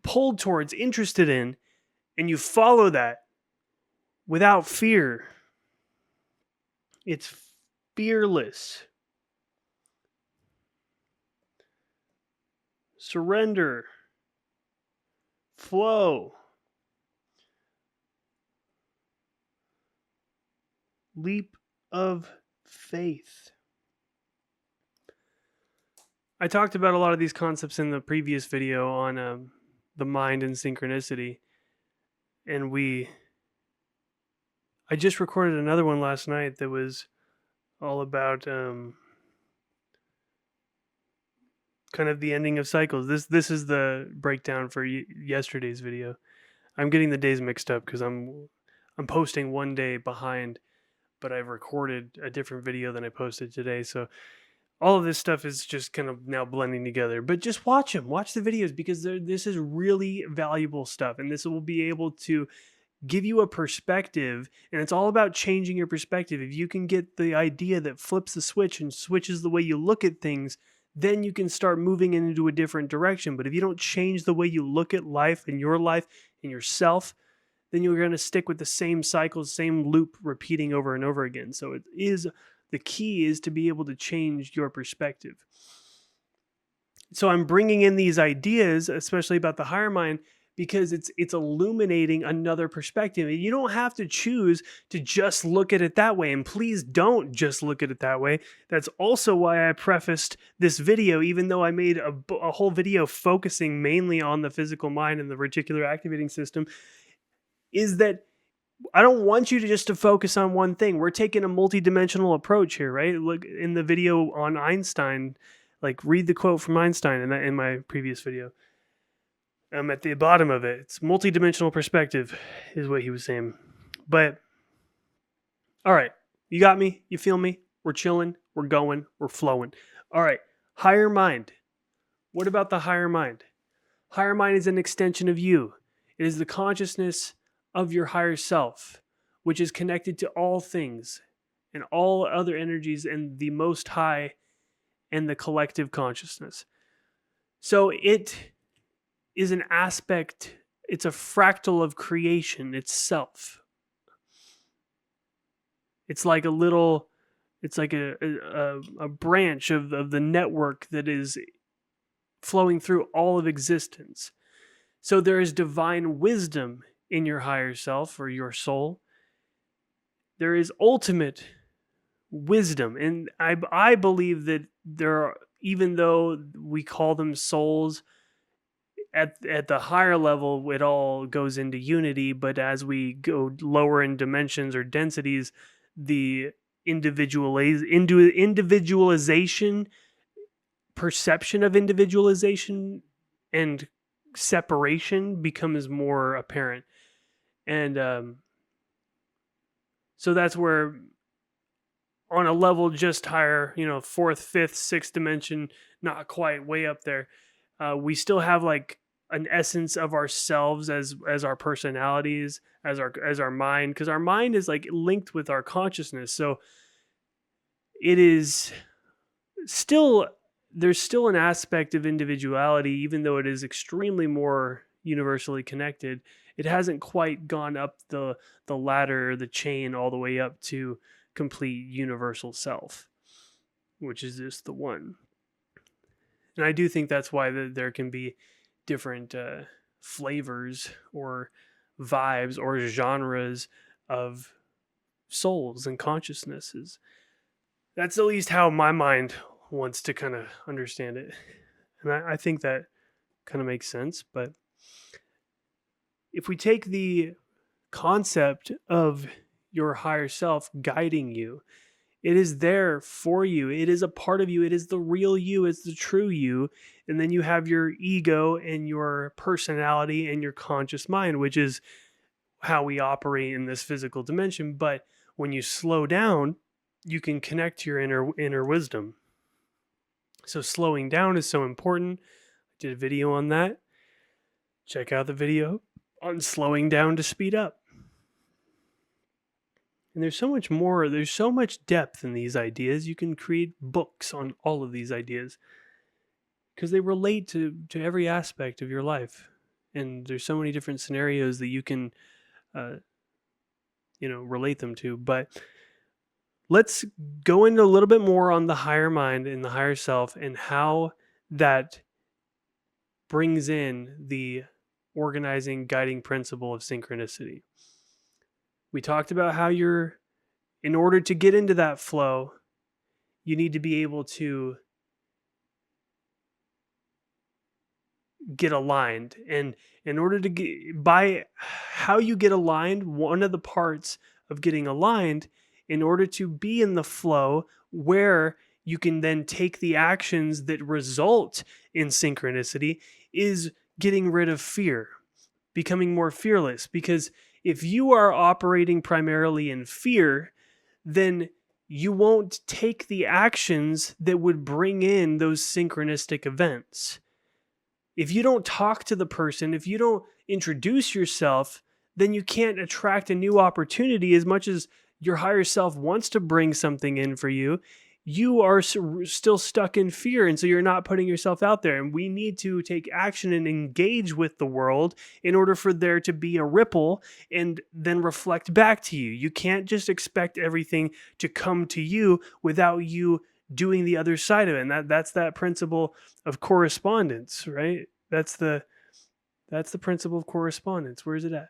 pulled towards, interested in, and you follow that without fear, it's fearless. Surrender. Flow. Leap of faith. I talked about a lot of these concepts in the previous video on the mind and synchronicity. And I just recorded another one last night that was all about kind of the ending of cycles. This is the breakdown for yesterday's video. I'm getting the days mixed up because I'm posting one day behind, but I've recorded a different video than I posted today. So all of this stuff is just kind of now blending together. But just watch them. Watch the videos because this is really valuable stuff. And this will be able to give you a perspective. And it's all about changing your perspective. If you can get the idea that flips the switch and switches the way you look at things, then you can start moving into a different direction. But if you don't change the way you look at life and yourself, then you're going to stick with the same cycle, same loop repeating over and over again. So the key is to be able to change your perspective. So I'm bringing in these ideas, especially about the higher mind, because it's illuminating another perspective. And you don't have to choose to just look at it that way. And please don't just look at it that way. That's also why I prefaced this video, even though I made a whole video focusing mainly on the physical mind and the reticular activating system, is that I don't want you to focus on one thing. We're taking a multidimensional approach here, right? Look in the video on Einstein, read the quote from Einstein in my previous video. At the bottom of it, it's multidimensional perspective is what he was saying. But all right, you got me? You feel me? We're chilling, we're going, we're flowing. All right, higher mind. What about the higher mind? Higher mind is an extension of you. It is the consciousness of your higher self, which is connected to all things and all other energies and the most high and the collective consciousness. So it is an aspect, it's a fractal of creation itself. It's like a branch of the network that is flowing through all of existence. So there is divine wisdom in your higher self or your soul. There is ultimate wisdom. And I believe that there are, even though we call them souls, at the higher level, it all goes into unity. But as we go lower in dimensions or densities, the individualization, perception of individualization and separation becomes more apparent. And so that's where, on a level just higher, fourth, fifth, sixth dimension, not quite way up there, we still have an essence of ourselves as our personalities, as our mind, because our mind is linked with our consciousness. So it is still, there's still an aspect of individuality, even though it is extremely more universally connected. It hasn't quite gone up the ladder or the chain all the way up to complete universal self, which is just the one. And I do think that's why there can be different flavors or vibes or genres of souls and consciousnesses. That's at least how my mind wants to kind of understand it. And I think that kind of makes sense. But if we take the concept of your higher self guiding you, it is there for you. It is a part of you. It is the real you. It's the true you. And then you have your ego and your personality and your conscious mind, which is how we operate in this physical dimension. But when you slow down, you can connect to your inner wisdom. So slowing down is so important. I did a video on that. Check out the video on slowing down to speed up. And there's so much more, there's so much depth in these ideas. You can create books on all of these ideas because they relate to every aspect of your life. And there's so many different scenarios that you can, relate them to. But let's go into a little bit more on the higher mind and the higher self and how that brings in the organizing, guiding principle of synchronicity. We talked about how in order to get into that flow, you need to be able to get aligned. And in order to get, by how you get aligned, one of the parts of getting aligned, in order to be in the flow where you can then take the actions that result in synchronicity, is getting rid of fear, becoming more fearless. Because if you are operating primarily in fear, then you won't take the actions that would bring in those synchronistic events. If you don't talk to the person, if you don't introduce yourself, then you can't attract a new opportunity. As much as your higher self wants to bring something in for you, you are still stuck in fear, and so you're not putting yourself out there. And we need to take action and engage with the world in order for there to be a ripple and then reflect back to you. You can't just expect everything to come to you without you doing the other side of it. And that's that principle of correspondence, right? That's the principle of correspondence. Where is it at?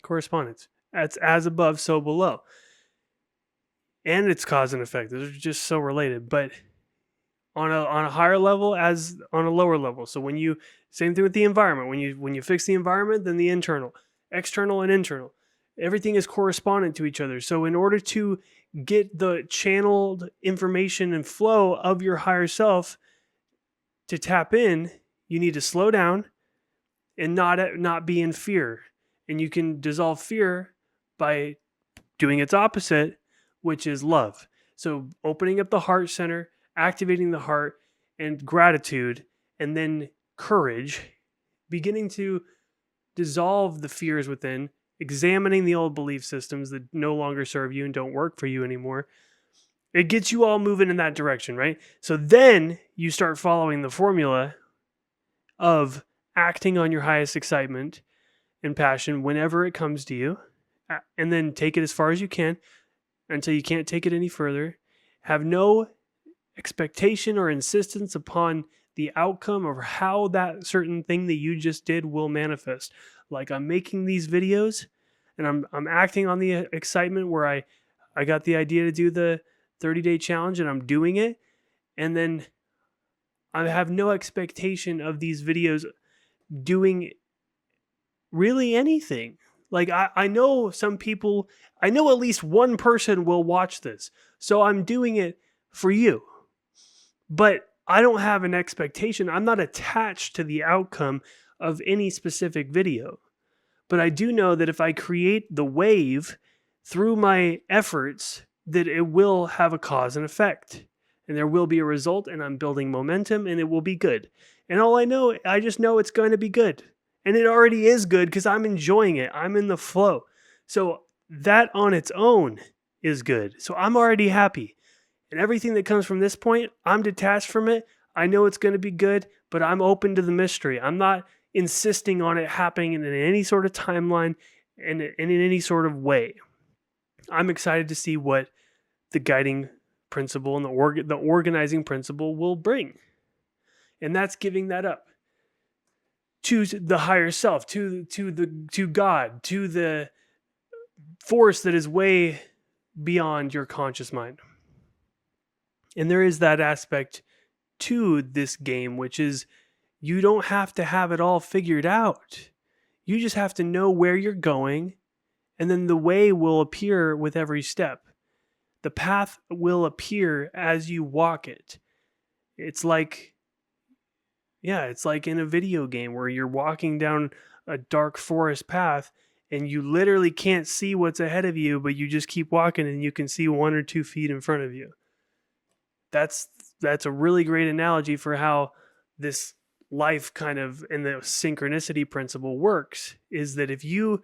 Correspondence. That's as above, so below. And it's cause and effect. Those are just so related, but on a higher level as on a lower level. So when you, same thing with the environment. When you fix the environment, then the external and internal, everything is correspondent to each other. So in order to get the channeled information and flow of your higher self to tap in, you need to slow down and not be in fear. And you can dissolve fear by doing its opposite, which is love. So opening up the heart center, activating the heart, and gratitude, and then courage, beginning to dissolve the fears within, examining the old belief systems that no longer serve you and don't work for you anymore. It gets you all moving in that direction, right? So then you start following the formula of acting on your highest excitement and passion whenever it comes to you, and then take it as far as you can until you can't take it any further. Have no expectation or insistence upon the outcome or how that certain thing that you just did will manifest. Like, I'm making these videos and I'm acting on the excitement where I got the idea to do the 30-day challenge, and I'm doing it, and then I have no expectation of these videos doing really anything. Like, I know some people, I know at least one person will watch this, so I'm doing it for you. But I don't have an expectation. I'm not attached to the outcome of any specific video. But I do know that if I create the wave through my efforts, that it will have a cause and effect. And there will be a result, and I'm building momentum, and it will be good. And all I just know it's going to be good. And it already is good because I'm enjoying it. I'm in the flow. So that on its own is good. So I'm already happy. And everything that comes from this point, I'm detached from it. I know it's going to be good, but I'm open to the mystery. I'm not insisting on it happening in any sort of timeline and in any sort of way. I'm excited to see what the guiding principle and the organizing principle will bring. And that's giving that up to the higher self, to God, to the force that is way beyond your conscious mind. And there is that aspect to this game, which is you don't have to have it all figured out. You just have to know where you're going, and then the way will appear with every step. The path will appear as you walk it. It's like in a video game where you're walking down a dark forest path and you literally can't see what's ahead of you, but you just keep walking and you can see 1 or 2 feet in front of you. That's a really great analogy for how this life kind of, and the synchronicity principle works, is that if you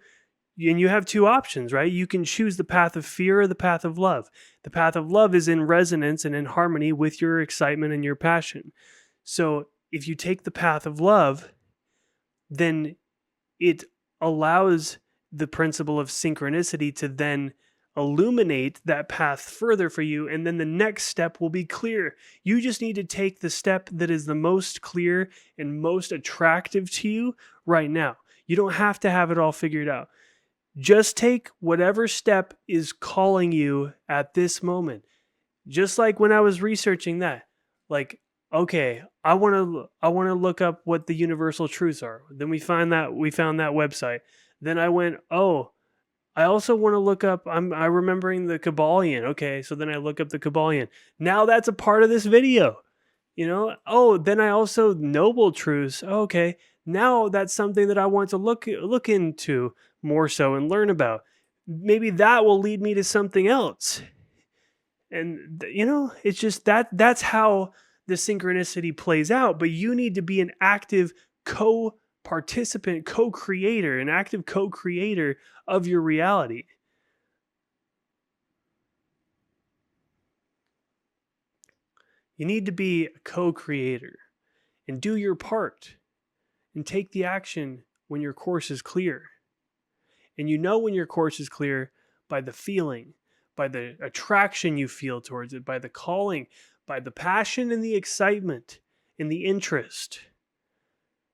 have 2 options, right? You can choose the path of fear or the path of love. The path of love is in resonance and in harmony with your excitement and your passion. So if you take the path of love, then it allows the principle of synchronicity to then illuminate that path further for you, and then the next step will be clear. You just need to take the step that is the most clear and most attractive to you right now. You don't have to have it all figured out. Just take whatever step is calling you at this moment. Just like when I was researching that, like, okay, I want to look up what the universal truths are. Then we found that website. Then I went, oh, I also want to look up. I remembering the Kabbalion. Okay, so then I look up the Kabbalion. Now that's a part of this video. Oh, then I also noble truths. Okay, now that's something that I want to look into more so and learn about. Maybe that will lead me to something else. And it's just that's how the synchronicity plays out. But you need to be an active co-participant, co-creator, an active co-creator of your reality. You need to be a co-creator and do your part and take the action when your course is clear. And when your course is clear by the feeling, by the attraction you feel towards it, by the calling, by the passion and the excitement and the interest.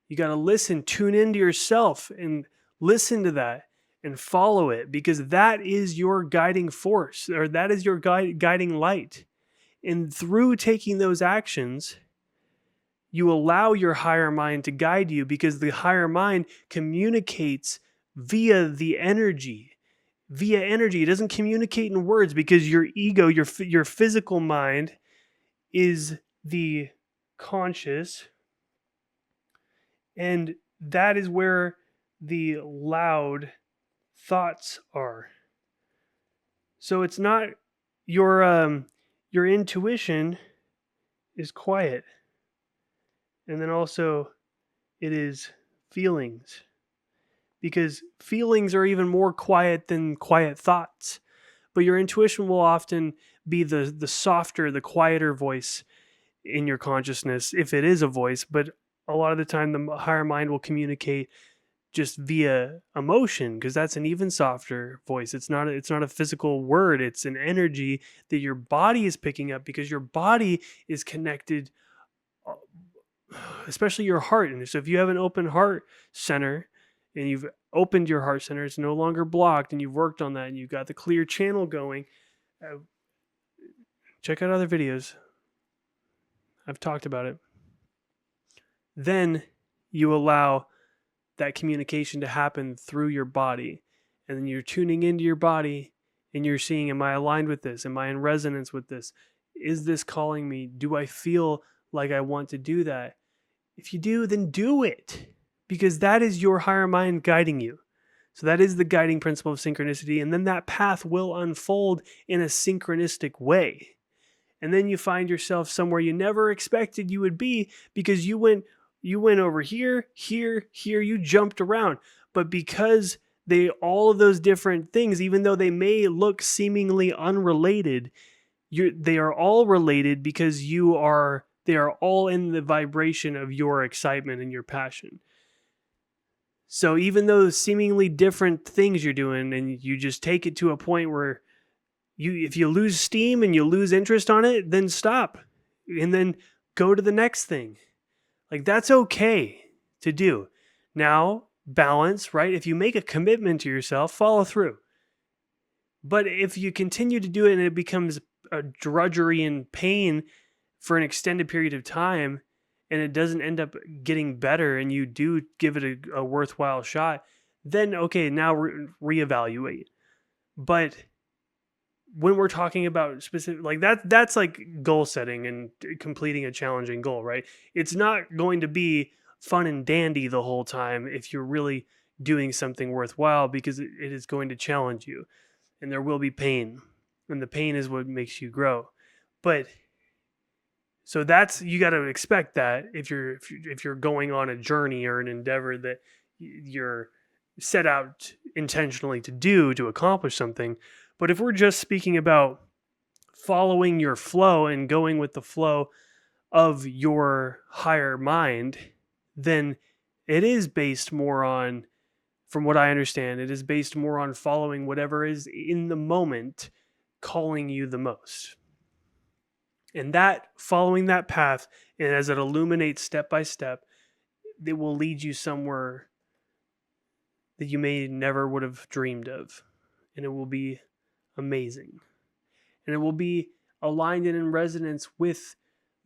You got to tune into yourself and listen to that and follow it, because that is your guiding force, or that is your guiding light. And through taking those actions, you allow your higher mind to guide you, because the higher mind communicates via the energy. It doesn't communicate in words, because your ego, your physical mind, is the conscious, and that is where the loud thoughts are. So it's not your intuition is quiet, and then also it is feelings, because feelings are even more quiet than quiet thoughts. But your intuition will often be the softer, the quieter voice in your consciousness, if it is a voice. But a lot of the time, the higher mind will communicate just via emotion, because that's an even softer voice. It's not a physical word. It's an energy that your body is picking up, because your body is connected, especially your heart. And so if you have an open heart center, and you've opened your heart center, it's no longer blocked, and you've worked on that, and you've got the clear channel going, check out other videos. I've talked about it. Then you allow that communication to happen through your body. And then you're tuning into your body, and you're seeing, am I aligned with this? Am I in resonance with this? Is this calling me? Do I feel like I want to do that? If you do, then do it, because that is your higher mind guiding you. So that is the guiding principle of synchronicity. And then that path will unfold in a synchronistic way. And then you find yourself somewhere you never expected you would be, because you went over here, you jumped around. But because all of those different things, even though they may look seemingly unrelated, they are all related, because they are all in the vibration of your excitement and your passion. So even though seemingly different things you're doing, and you just take it to a point where if you lose steam and you lose interest on it, then stop and then go to the next thing. Like, that's okay to do. Now, balance, right? If you make a commitment to yourself, follow through. But if you continue to do it and it becomes a drudgery and pain for an extended period of time, and it doesn't end up getting better, and you do give it a worthwhile shot, then okay, now reevaluate. But when we're talking about specific, like that's like goal setting and completing a challenging goal, right? It's not going to be fun and dandy the whole time if you're really doing something worthwhile, because it is going to challenge you, and there will be pain, and the pain is what makes you grow. But so you got to expect that if you're going on a journey or an endeavor that you're set out intentionally to accomplish something. But if we're just speaking about following your flow and going with the flow of your higher mind, then it is based more on, from what I understand, it is based more on following whatever is in the moment calling you the most. And that, following that path, and as it illuminates step by step, it will lead you somewhere that you may never would have dreamed of. And it will be amazing. And it will be aligned and in resonance with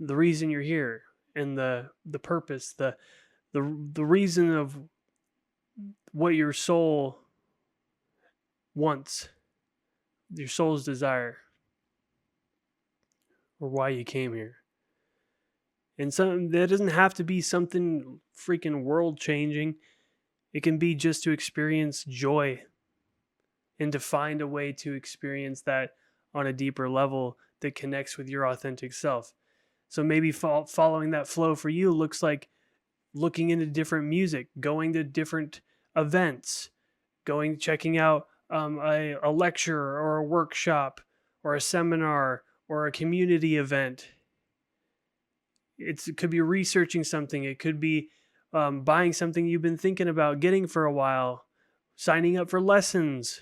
the reason you're here and the purpose, the reason of what your soul wants, your soul's desire, or why you came here. And that doesn't have to be something freaking world changing. It can be just to experience joy and to find a way to experience that on a deeper level that connects with your authentic self. So maybe following that flow for you looks like looking into different music, going to different events, checking out a lecture or a workshop or a seminar or a community event. It could be researching something. It could be buying something you've been thinking about getting for a while, signing up for lessons,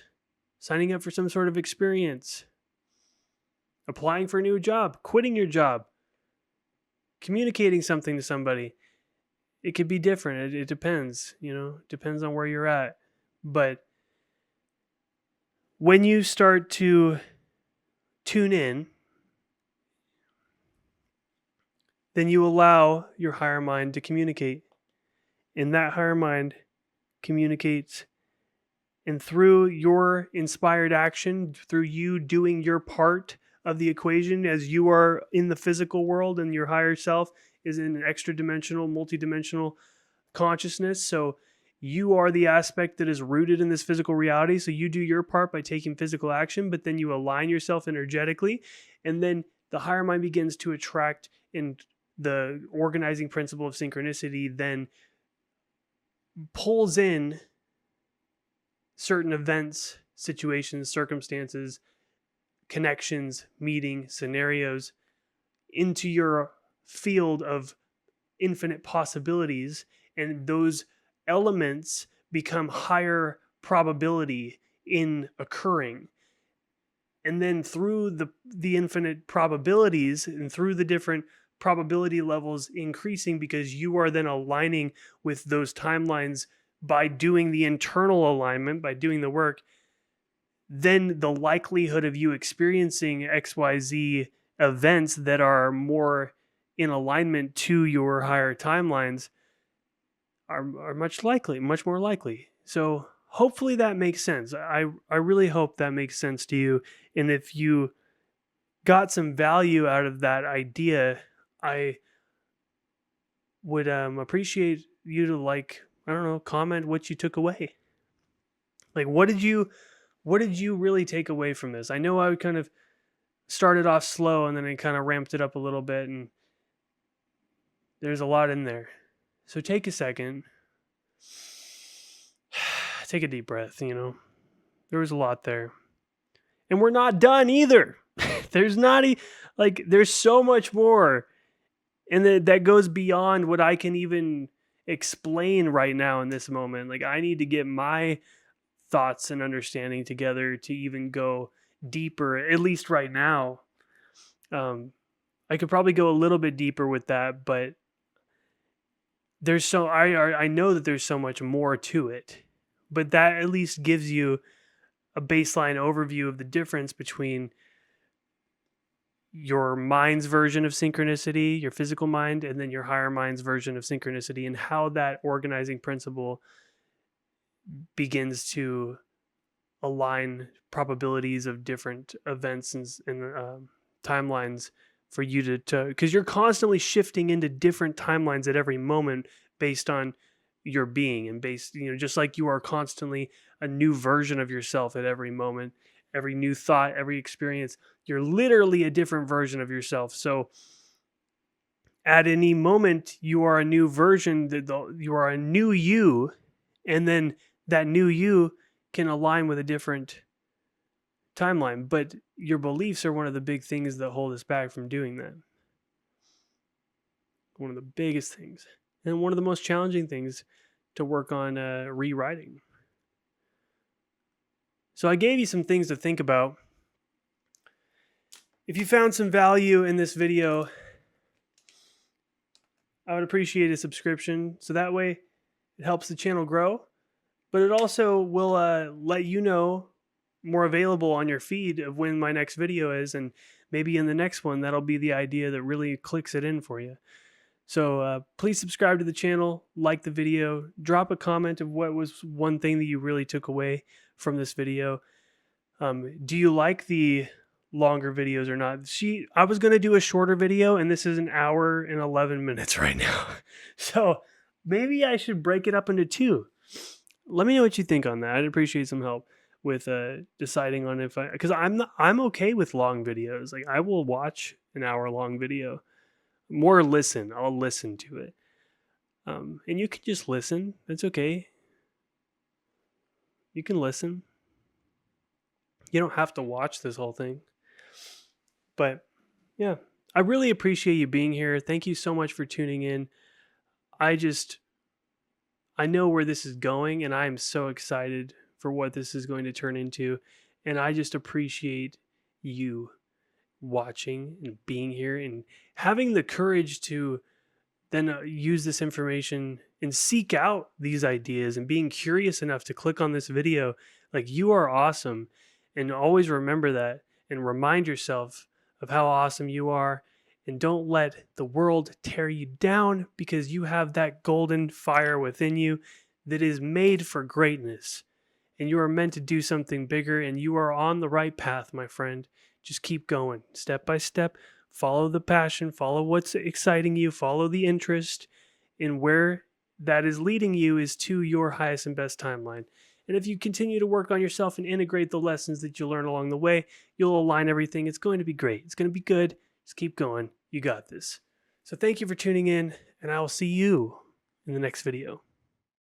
signing up for some sort of experience, applying for a new job, quitting your job, communicating something to somebody. It could be different. It depends, depends on where you're at. But when you start to tune in, then you allow your higher mind to communicate. And that higher mind communicates. And through your inspired action, through you doing your part of the equation as you are in the physical world and your higher self is in an extra dimensional, multidimensional consciousness. So you are the aspect that is rooted in this physical reality. So you do your part by taking physical action, but then you align yourself energetically. And then the higher mind begins to attract, and the organizing principle of synchronicity then pulls in certain events, situations, circumstances, connections, meeting, scenarios into your field of infinite possibilities, and those elements become higher probability in occurring. And then through the infinite probabilities and through the different probability levels increasing, because you are then aligning with those timelines by doing the internal alignment, by doing the work, then the likelihood of you experiencing XYZ events that are more in alignment to your higher timelines are much more likely. So hopefully that makes sense. I really hope that makes sense to you. And if you got some value out of that idea, I would appreciate you to comment what you took away. Like, what did you really take away from this? I know I kind of started off slow and then I kind of ramped it up a little bit, and there's a lot in there. So take a second, take a deep breath, there was a lot there. And we're not done either. There's so much more. And that goes beyond what I can even explain right now in this moment. Like, I need to get my thoughts and understanding together to even go deeper, at least right now. I could probably go a little bit deeper with that, but I know that there's so much more to it. But that at least gives you a baseline overview of the difference between your mind's version of synchronicity, your physical mind, and then your higher mind's version of synchronicity, and how that organizing principle begins to align probabilities of different events and timelines for you to because you're constantly shifting into different timelines at every moment based on your being, and just like you are constantly a new version of yourself at every moment, every new thought, every experience, you're literally a different version of yourself. So at any moment you are a new version, you are a new you, and then that new you can align with a different timeline. But your beliefs are one of the big things that hold us back from doing that. One of the biggest things, and one of the most challenging things to work on rewriting. So I gave you some things to think about. If you found some value in this video, I would appreciate a subscription, so that way it helps the channel grow. but it also will let you know more available on your feed of when my next video is, and maybe in the next one that'll be the idea that really clicks it in for you. So please subscribe to the channel, like the video, drop a comment of what was one thing that you really took away from this video. Do you like the longer videos or not? I was going to do a shorter video, and this is an hour and 11 minutes right now. So maybe I should break it up into two. Let me know what you think on that. I'd appreciate some help with deciding on if I'm okay with long videos. Like, I will watch an hour long video. More listen. I'll listen to it. And you can just listen. That's okay. You can listen. You don't have to watch this whole thing. But yeah, I really appreciate you being here. Thank you so much for tuning in. I know where this is going, and I'm so excited for what this is going to turn into. And I just appreciate you watching and being here and having the courage to then use this information and seek out these ideas and being curious enough to click on this video. Like, you are awesome. And always remember that and remind yourself of how awesome you are. And don't let the world tear you down, because you have that golden fire within you that is made for greatness. And you are meant to do something bigger, and you are on the right path, my friend. Just keep going, step by step. Follow the passion, follow what's exciting you, follow the interest, and where that is leading you is to your highest and best timeline. And if you continue to work on yourself and integrate the lessons that you learn along the way, you'll align everything. It's going to be great. It's going to be good. Just keep going. You got this. So thank you for tuning in, and I will see you in the next video.